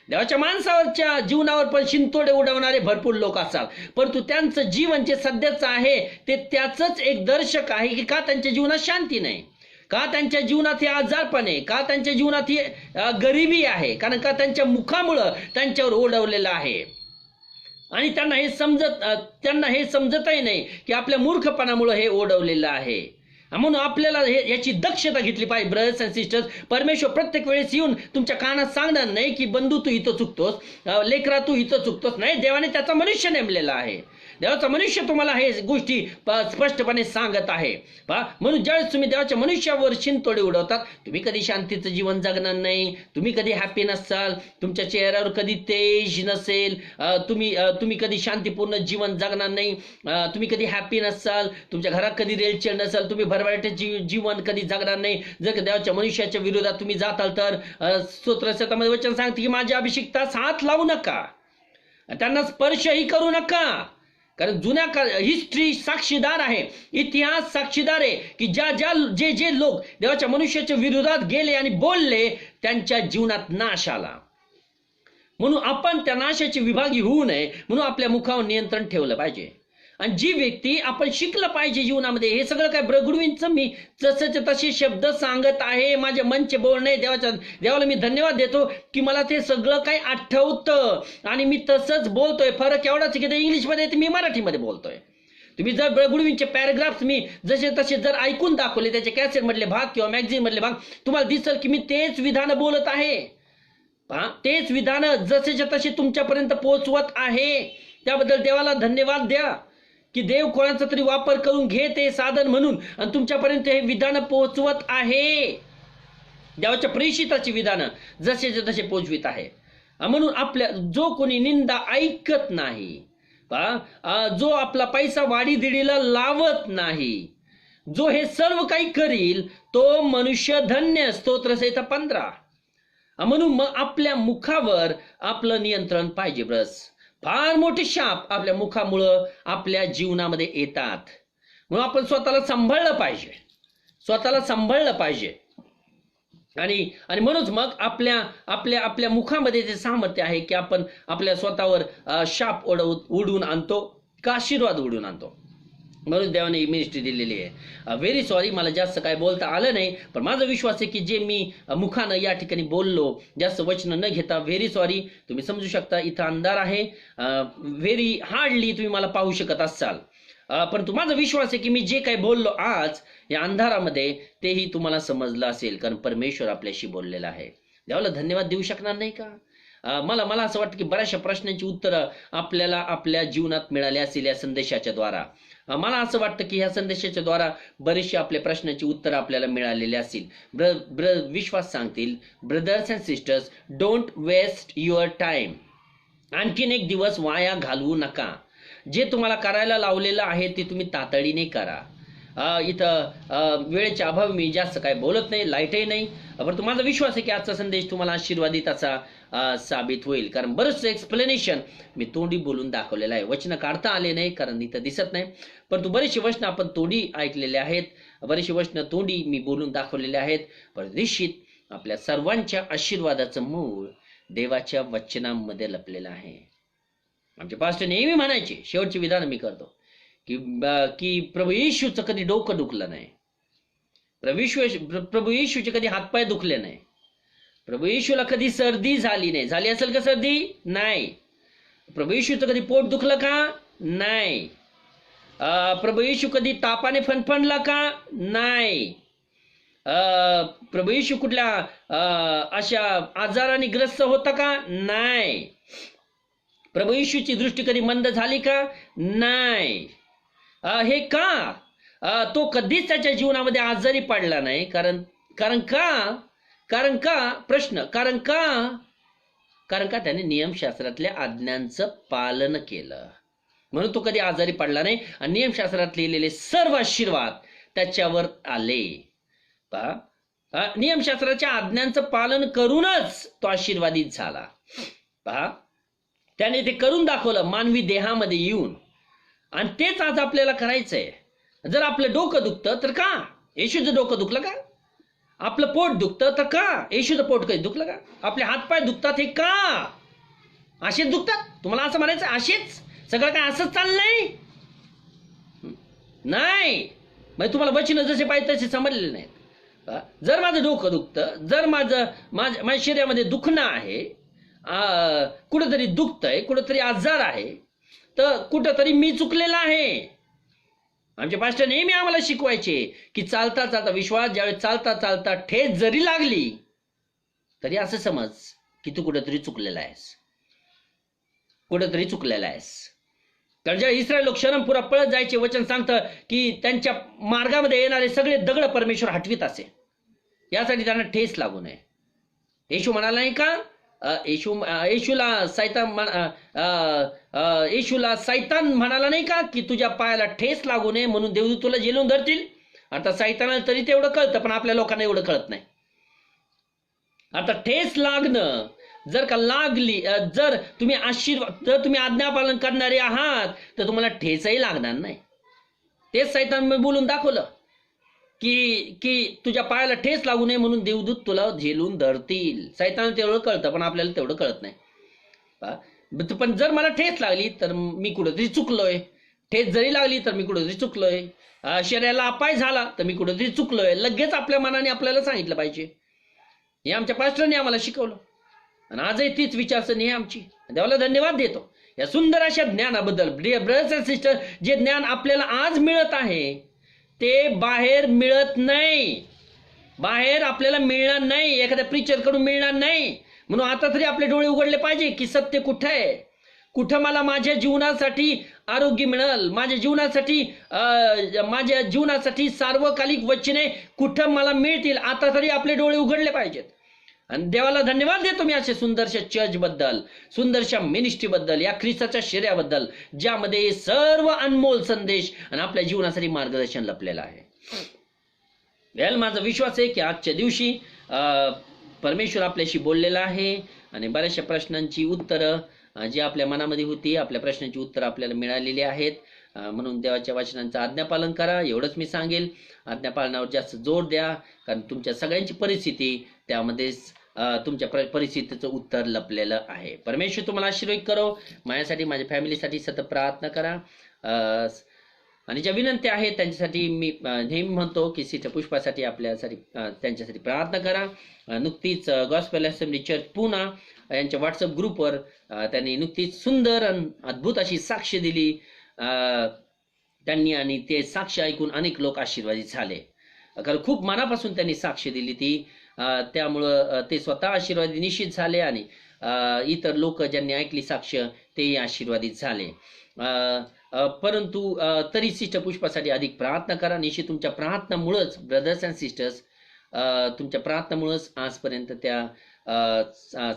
Speaker 1: देवाच्या माणसावरच्या जीवनावर पण शिंतोडे उडवणारे भरपूर लोक असतात, परंतु त्यांचं जीवन जे सध्याचं आहे ते त्याचंच एक दर्शक आहे की का त्यांच्या जीवनात शांती नाही, का त्यांच्या जीवनात हे आजारपण आहे, का त्यांच्या जीवनात ही गरिबी आहे, कारण का त्यांच्या मुखामुळं त्यांच्यावर ओढवलेलं आहे. आणि त्यांना हे समजतही नाही की आपल्या मूर्खपणामुळे हे ओढवलेलं आहे. म्हणून आपल्याला याची दक्षता घेतली पाहिजे. ब्रदर्स अँड सिस्टर्स, परमेश्वर प्रत्येक वेळेस येऊन तुमच्या कानात सांगणार नाही की बंधू तू इथं चुकतोस, लेकरा तू इथं चुकतोस. नाही, देवाने त्याचा मनुष्य नेमलेला आहे. देवाचा मनुष्य तुम्हाला हे गोष्टी स्पष्टपणे सांगत आहे. म्हणून ज्यावेळेस तुम्ही देवाच्या मनुष्यावर शिंतोडे उडवतात, तुम्ही कधी शांतीचं जीवन जगणार नाही, तुम्ही कधी हॅपी नसाल, तुमच्या चेहऱ्यावर कधी तेज नसेल, तुम्ही कधी शांतीपूर्ण जीवन जगणार नाही, तुम्ही कधी हॅपी नसाल, तुमच्या घरात कधी रेलचेल नसाल, तुम्ही भरभराटे जीवन कधी जगणार नाही. जर देवाच्या मनुष्याच्या विरोधात तुम्ही जाताल तर स्तोत्रमध्ये वचन सांगते की माझ्या अभिषिक्तास हात लावू नका, त्यांना स्पर्शही करू नका. कारण जुन्या हिस्ट्री साक्षीदार आहे, इतिहास साक्षीदार आहे की जे लोक देवाच्या मनुष्याच्या विरोधात गेले आणि बोलले त्यांच्या जीवनात नाश आला. म्हणून आपण त्या नाशाची विभागी होऊ नये म्हणून आपल्या मुखावर नियंत्रण ठेवलं पाहिजे. आणि जी व्यक्ती आपण शिकलं पाहिजे जीवनामध्ये, हे सगळं काय ब्रगडवींचं मी जसंचे तसे शब्द सांगत आहे, माझे मनचे बोल नाही. देवाला मी धन्यवाद देतो की मला ते सगळं काही आठवतं आणि मी तसंच बोलतोय. फरक एवढाच की ते इंग्लिशमध्ये मी मराठीमध्ये बोलतोय. तुम्ही जर ब्रगडवींचे पॅराग्राफ्स मी जसे तसे जर ऐकून दाखवले, त्याचे कॅसेट मधले भाग किंवा मॅगझिन मधले भाग, तुम्हाला दिसेल की मी तेच विधान बोलत आहे. तेच विधान जसेच्या तसे तुमच्यापर्यंत पोहोचवत आहे. त्याबद्दल देवाला धन्यवाद द्या की देव कोणाचा तरी वापर करून घेते साधन म्हणून आणि तुमच्यापर्यंत हे विधान पोहोचवत आहे. देवाच्या प्रेषिताची विधानं जसेचे तसे पोहोचवित आहे. म्हणून आपल्या जो कोणी निंदा ऐकत नाही, जो आपला पैसा वाढीदिडीला लावत नाही, जो हे सर्व काही करील तो मनुष्य धन्य. स्तोत्रसंहिता 15. म्हणून मग आपल्या मुखावर आपलं नियंत्रण पाहिजे. ब्रस फार मोठे शाप आपल्या मुखामुळं आपल्या जीवनामध्ये येतात. म्हणून आपण स्वतःला सांभाळलं पाहिजे. आणि म्हणूनच मग आपल्या मुखामध्ये जे सामर्थ्य आहे की आपण आपल्या स्वतःवर शाप उडवून आणतो का आशीर्वाद उडवून आणतो. म्हणून देवाने ही मिनिस्ट्री दिलेली आहे. व्हेरी सॉरी, मला जास्त काय बोलता आलं नाही, पण माझा विश्वास आहे की जे मी मुखानं या ठिकाणी बोललो, जास्त वचन न घेता, व्हेरी सॉरी. तुम्ही समजू शकता इथं अंधार आहे, व्हेरी हार्डली तुम्ही मला पाहू शकत असाल. परंतु माझा विश्वास आहे की मी जे काही बोललो आज या अंधारामध्ये तेही तुम्हाला समजलं असेल, कारण परमेश्वर आपल्याशी बोललेला आहे. देवाला धन्यवाद देऊ शकणार नाही का? मला असं वाटतं की बऱ्याचशा प्रश्नांची उत्तरं आपल्याला आपल्या जीवनात मिळाली असेल या संदेशाच्या द्वारा. मला असं वाटतं की ह्या संदेशाच्या द्वारा बरेचसे आपल्या प्रश्नांची उत्तरं आपल्याला मिळालेली असतील. विश्वास सांगतील, brothers and sisters, don't waste your time. आणखीन एक दिवस वाया घालवू नका. जे तुम्हाला करायला लावलेलं आहे ते तुम्ही तातडीने करा. इथं वेळेच्या अभावी मी जास्त काय बोलत नाही, लाईटही नाही, परंतु माझा विश्वास आहे की आजचा संदेश तुम्हाला आशीर्वादित असा साबित होईल. कारण बरंचसं एक्सप्लेनेशन मी तोंडी बोलून दाखवलेलं आहे. वचनं काढता आले नाही कारण इथं दिसत नाही, परंतु बरेचसे वचनं आपण तोंडी ऐकलेले आहेत, बरेचसे वचनं तोंडी मी बोलून दाखवलेले आहेत. पण निश्चित आपल्या सर्वांच्या आशीर्वादाचं मूळ देवाच्या वचनांमध्ये लपलेलं आहे. आमचे पास्टर नेहमी म्हणायचे, शेवटचे विधान मी करतो, की प्रभू येशूचं कधी डोकं दुखलं नाही, प्रभू येशूचे कधी हातपाय दुखले नाही, प्रभू येशूला कधी सर्दी झाली नाही. झाली असेल का सर्दी? नाही. प्रभू येशूचं कधी पोट दुखलं का? नाही. प्रभू येशू कधी तापाने फणफणला का? नाही. प्रभू येशू कुठल्या अशा आजाराने ग्रस्त होता का? नाही. प्रभू येशूची दृष्टी कधी मंद झाली का? नाही. हे का? तो कधीच त्याच्या जीवनामध्ये आजारी पडला नाही. कारण का त्याने नियमशास्त्रातल्या आज्ञांचं पालन केलं, म्हणून तो कधी आजारी पडला नाही. आणि नियमशास्त्रात लिहिलेले सर्व आशीर्वाद त्याच्यावर आले. पहा, नियमशास्त्राच्या आज्ञांचं पालन करूनच तो आशीर्वादित झाला. पहा, त्याने ते करून दाखवलं मानवी देहामध्ये येऊन, आणि तेच आज आपल्याला करायचंय. जर आपलं डोकं दुखतं तर का? येशूचं डोकं दुखलं का? आपलं पोट दुखतं तर का? येशूचं पोट कधी दुखलं का? आपले हातपाय दुखतात हे का? असेच दुखतात? तुम्हाला असं म्हणायचं असेच सगळं काय असंच चाललंय? नाही. म्हणजे तुम्हाला वचन जसे पाहिजे तसे समजलेले नाहीत. जर माझं डोकं दुखतं, जर माझ्या शरीरामध्ये दुखणं आहे, कुठंतरी दुखतंय, कुठंतरी आजार आहे, तर कुठंतरी मी चुकलेला आहे. आमचे पास्टर नेहमी आम्हाला शिकवायचे की चालता चालता विश्वास, ज्यावेळी चालता चालता ठेच जरी लागली तरी असं समज की तू कुठंतरी चुकलेला आहेस, कुठंतरी चुकलेला आहेस. कारण ज्या इस्रायल लोक शरमपुरा पळत जायचे, वचन सांगतं की त्यांच्या मार्गामध्ये येणारे सगळे दगड परमेश्वर हटवीत असे, यासाठी त्यांना ठेस लागू नये. येशू म्हणाला नाही का, येशूला सैतान म्हणाला नाही का की तुझ्या पायाला ठेस लागू नये म्हणून देवदूत तुला जेलून धरतील. आता सैतानाला तरी तेवढं कळतं, पण आपल्या लोकांना एवढं कळत नाही. आता ठेस लागणं जर का लागली, जर तुम्ही आज्ञापालन करणारे आहात तर तुम्हाला ठेसही लागणार नाही. तेच सैतान बोलून दाखवलं की तुझ्या पायाला ठेस लागू नये म्हणून देवदूत तुला झेलून धरतील. सैतानाला तेवढं कळतं, पण आपल्याला तेवढं कळत नाही. पण जर मला ठेस लागली तर मी कुठेतरी चुकलोय, ठेस जरी लागली तर मी कुठेतरी चुकलोय, शरीराला अपाय झाला तर मी कुठेतरी चुकलोय, लगेच आपल्या मनाने आपल्याला सांगितलं पाहिजे. हे आमच्या पास्टरने आम्हाला शिकवलं, आणि आजही तीच विचारसरणी आहे आमची. देवाला धन्यवाद देतो या सुंदर अशा ज्ञानाबद्दल. ब्रदर्स अँड सिस्टर, जे ज्ञान आपल्याला आज मिळत आहे ते बाहेर मिळत नाही, बाहेर आपल्याला मिळणार नाही, एखाद्या प्रीचर कडून मिळणार नाही. म्हणून आता तरी आपले डोळे उघडले पाहिजे की सत्य कुठं आहे, कुठं मला माझ्या जीवनासाठी आरोग्य मिळेल, माझ्या जीवनासाठी सार्वकालिक वचने कुठं मला मिळतील. आता तरी आपले डोळे उघडले पाहिजेत. आणि देवाला धन्यवाद देतो मी अशा सुंदरशा चर्च बद्दल, सुंदरशा मिनिस्ट्री बद्दल, या ख्रिस्ताच्या शरीराबद्दल, ज्यामध्ये सर्व अनमोल संदेश आणि आपल्या जीवनासाठी मार्गदर्शन लपलेलं आहे. वेल, माझा विश्वास आहे की आजच्या दिवशी परमेश्वर आपल्याशी बोललेला आहे, आणि बऱ्याचशा प्रश्नांची उत्तरं जी आपल्या मनामध्ये होती, आपल्या प्रश्नांची उत्तरं आपल्याला मिळालेली आहेत. म्हणून देवाच्या वचनांचं आज्ञापालन करा, एवढंच मी सांगेल. आज्ञापालनावर जास्त जोर द्या, कारण तुमच्या सगळ्यांची परिस्थिती त्यामध्येच तुमच्या परिस्थितीचं उत्तर लपलेलं आहे. परमेश्वर तुम्हाला आशीर्वाद करो. माझ्यासाठी, माझ्या फॅमिलीसाठी सतत प्रार्थना करा. आणि ज्या विनंती आहेत त्यांच्यासाठी मी नेहमी म्हणतो की सिस्टर पुष्पासाठी आपल्यासाठी त्यांच्यासाठी प्रार्थना करा. नुकतीच गॉस्पेल असेंब्ली चर्च पुणा यांच्या व्हॉट्सअप ग्रुपवर त्यांनी नुकतीच सुंदर आणि अद्भुत अशी साक्ष दिली त्यांनी आणि ते साक्ष ऐकून अनेक लोक आशीर्वादित झाले. कारण खूप मनापासून त्यांनी साक्ष दिली ती. त्यामुळं ते स्वतः आशीर्वादित निश्चित झाले आणि इतर लोक ज्यांनी ऐकली साक्ष तेही आशीर्वादित झाले. परंतु तरी सिस्टर पुष्पासाठी अधिक प्रार्थना करा. निश्चित तुमच्या प्रार्थनामुळंच ब्रदर्स अँड सिस्टर्स, तुमच्या प्रार्थनामुळंच आजपर्यंत त्या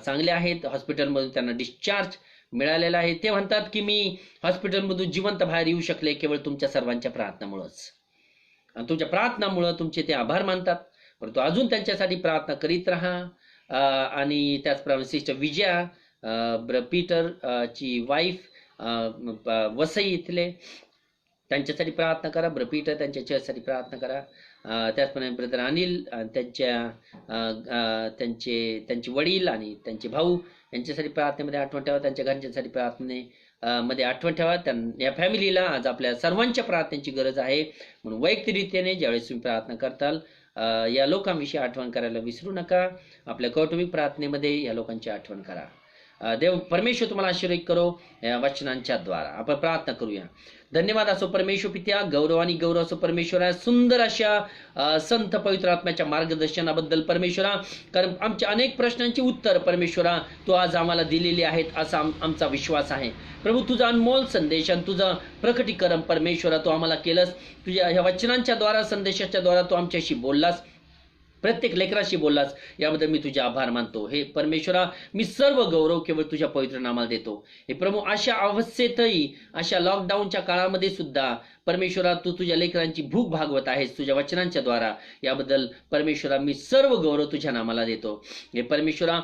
Speaker 1: चांगल्या आहेत. हॉस्पिटलमधून त्यांना डिस्चार्ज मिळालेला आहे. ते म्हणतात की मी हॉस्पिटलमधून जिवंत बाहेर येऊ शकले केवळ तुमच्या सर्वांच्या प्रार्थनामुळंच. आणि तुमच्या प्रार्थनामुळं तुमचे ते आभार मानतात. परंतु अजून त्यांच्यासाठी प्रार्थना करीत राहा. आणि त्याचप्रमाणे सिस्टर विजया पीटर ची वाईफ वसई इथले, त्यांच्यासाठी प्रार्थना करा. पीटर त्यांच्या चर्चसाठी प्रार्थना करा. त्याचप्रमाणे ब्रदर अनिल त्यांचे वडील आणि त्यांचे भाऊ यांच्यासाठी प्रार्थनेमध्ये आठवण ठेवा. त्यांच्या घरच्यांसाठी प्रार्थनेमध्ये आठवण ठेवा. या फॅमिलीला आज आपल्या सर्वांच्या प्रार्थनेची गरज आहे. म्हणून वैयक्तिकरीत्याने ज्यावेळेस तुम्ही प्रार्थना करताल या लोकांविषयी आठवण करायला विसरू नका. आपल्या कौटुंबिक प्रार्थनेमध्ये या लोकांची आठवण करा. देव परमेश्वर तुम्हाला आशीर्वाद करो या वचनांच्या द्वारा. आपण प्रार्थना करूया. धन्यवाद असो परमेश्वर पित्या, गौरव आणि गौरव असो परमेश्वरा, सुंदर अशा संत पवित्र आत्म्याच्या मार्गदर्शनाबद्दल परमेश्वरा. कारण आमच्या अनेक प्रश्नांची उत्तर परमेश्वरा तू आज आम्हाला दिलेली आहेत असा आमचा विश्वास आहे. प्रभू तुझा अनमोल संदेश आणि तुझं प्रकटीकरण परमेश्वरा तू आम्हाला केलंस. तुझ्या ह्या वचनांच्या द्वारा, संदेशाच्या द्वारा तू आमच्याशी बोललास, प्रत्येक लेकराशी बोललास. याबद्दल मी तुझे आभार मानतो. हे परमेश्वरा मी सर्व गौरव केवळ तुझ्या पवित्र नामाला देतो. हे प्रभू अशा अवस्थेतही, अशा लॉकडाऊनच्या काळामध्ये सुद्धा परमेश्वरा तू तुझ्या लेकरांची भूक भागवत आहेस तुझ्या वचनांच्या द्वारा. याबद्दल परमेश्वरा मी सर्व गौरव तुझ्या नामाला देतो. हे परमेश्वरा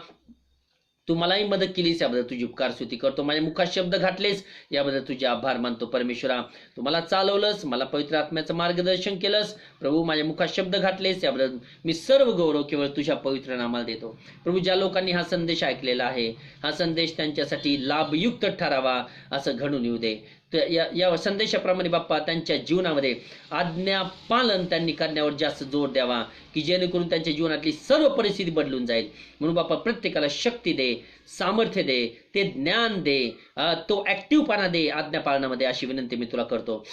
Speaker 1: तू मलाही मदत केलीस याबद्दल तुझी उपकार स्तुती करतो. माझ्या मुखात शब्द घातलेस याबद्दल तुझे आभार मानतो. परमेश्वरा तू मला चालवलंस, मला पवित्र आत्म्याचं मार्गदर्शन केलंस. प्रभू माझ्या मुखात शब्द घातलेस याबद्दल मी सर्व गौरव केवळ तुझ्या पवित्र नामाला देतो. प्रभू ज्या लोकांनी हा संदेश ऐकलेला आहे, हा संदेश त्यांच्यासाठी लाभयुक्त ठरावा असं घडून येऊ दे. या संदेशाप्रमाणे बाप्पा त्यांच्या जीवनामध्ये आज्ञा पालन त्यांनी करण्यावर जास्त जोर द्यावा की जेणेकरून त्यांच्या जीवनातली सर्व परिस्थिती बदलून जाईल. म्हणून बाप्पा प्रत्येकाला शक्ती दे, सामर्थ्य दे, ते ज्ञान दे, तो ऍक्टिव्हपणा दे आज्ञा पालनामध्ये, अशी विनंती मी तुला करतो.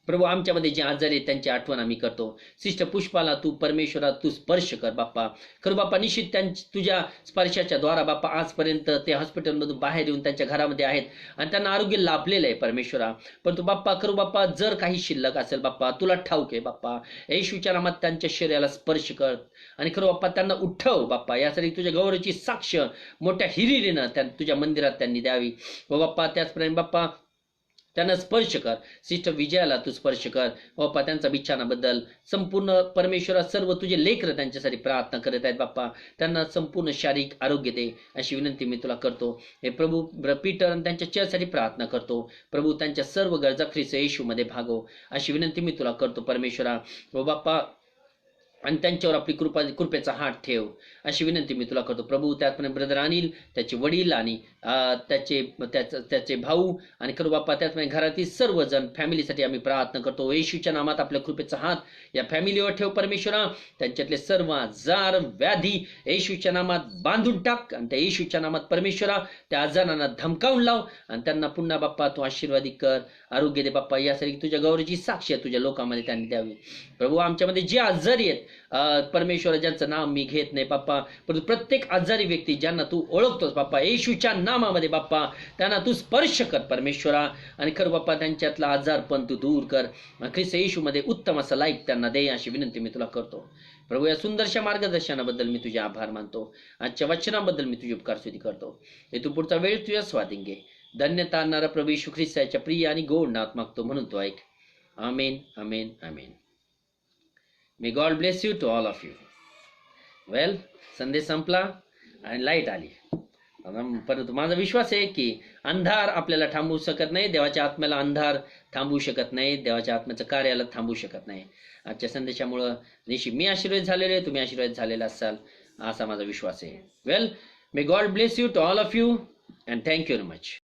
Speaker 1: प्रभू आमच्यामध्ये जे आजारी आहेत त्यांची आठवण आम्ही करतो. सिस्टर पुष्पाला तू परमेश्वरा तू स्पर्श कर बाप्पा. खरं बाप्पा निश्चित तुझ्या स्पर्शाच्या द्वारा बाप्पा आजपर्यंत ते हॉस्पिटलमधून बाहेर येऊन त्यांच्या घरामध्ये आहेत आणि त्यांना आरोग्य लाभलेलं आहे परमेश्वरा. परंतु बाप्पा खरं बाप्पा जर काही शिल्लक असेल बाप्पा तुला ठाऊक आहे बाप्पा. येशूच्या नामात त्यांच्या शरीराला स्पर्श कर आणि खरं बाप्पा त्यांना उठव बाप्पा. यासाठी तुझ्या गौरवाची साक्ष मोठ्या हिरिरीनं तुझ्या मंदिरात त्यांनी द्यावी व बाप्पा. त्याचप्रमाणे बाप्पा त्यांना स्पर्श कर. सिस्टर विजयाला तू स्पर्श कर बाप्पा. त्यांचा बिछानाबद्दल संपूर्ण परमेश्वरा सर्व तुझे लेकरं त्यांच्यासाठी प्रार्थना करत आहेत बाप्पा. त्यांना संपूर्ण शारीरिक आरोग्य दे अशी विनंती मी तुला करतो. हे प्रभू पीटर आणि त्यांच्या चर्चसाठी प्रार्थना करतो. प्रभू त्यांच्या सर्व गरजा ख्रिस्त येशूमध्ये भागव अशी विनंती मी तुला करतो परमेश्वरा व बाप्पा. आणि त्यांच्यावर आपली कृपेचा हात ठेव अशी विनंती मी तुला करतो प्रभू. त्याचप्रमाणे ब्रदर अनिल, त्याचे वडील आणि त्याचे भाऊ आणि खरं बाप्पा त्याचप्रमाणे घरातील सर्वजण फॅमिलीसाठी आम्ही प्रार्थना करतो. येशूच्या नामात आपल्या कृपेचा हात या फॅमिलीवर ठेव परमेश्वरा. त्यांच्यातले सर्व आजार व्याधी येशूच्या नामात बांधून टाक आणि त्या येशूच्या नामात परमेश्वरा त्या आजारांना धमकावून लाव आणि त्यांना पुन्हा बाप्पा तू आशीर्वादित कर, आरोग्य दे बाप्पा. यासाठी तुझ्या गौरवाची साक्ष तुझ्या लोकांमध्ये त्यांनी द्यावी प्रभू. आमच्यामध्ये जे आजारी आहेत परमेश्वरा, ज्यांचं नाव मी घेत नाही बाप्पा, परंतु प्रत्येक आजारी व्यक्ती ज्यांना तू ओळखतोस बाप्पा येशूच्या नामामध्ये बाप्पा त्यांना तू स्पर्श कर परमेश्वरा. आणि खरं बाप्पा त्यांच्यातला आजार पण तू दूर कर. ख्रिस्त येशूमध्ये उत्तम असं लाईफ त्यांना दे अशी विनंती मी तुला करतो प्रभू. या सुंदरशा मार्गदर्शनाबद्दल मी तुझे आभार मानतो. आजच्या वचनाबद्दल मी तुझी उपकार स्तुती करतो. हे तू पुढचा वेळ तुझ्या स्वाधीन घे. धन्यता आणणारा प्रभू येशू ख्रिस्ताच्या प्रिय आणि गोड नावात मागतो म्हणून तो ऐक. आमेन, आमेन, आमेन. May God bless you to all of you. Well, संदेश संपला आणि लाईट आली. परंतु माझा विश्वास आहे की अंधार आपल्याला थांबवू शकत नाही. देवाच्या आत्म्याला अंधार थांबवू शकत नाही. देवाच्या आत्म्याचं कार्याला थांबवू शकत नाही. आजच्या संदेशामुळं निश्चित मी आशीर्वाद झालेले, तुम्ही आशीर्वाद झालेला असाल असा माझा विश्वास आहे. Well, may God bless you to all of you and thank you very much.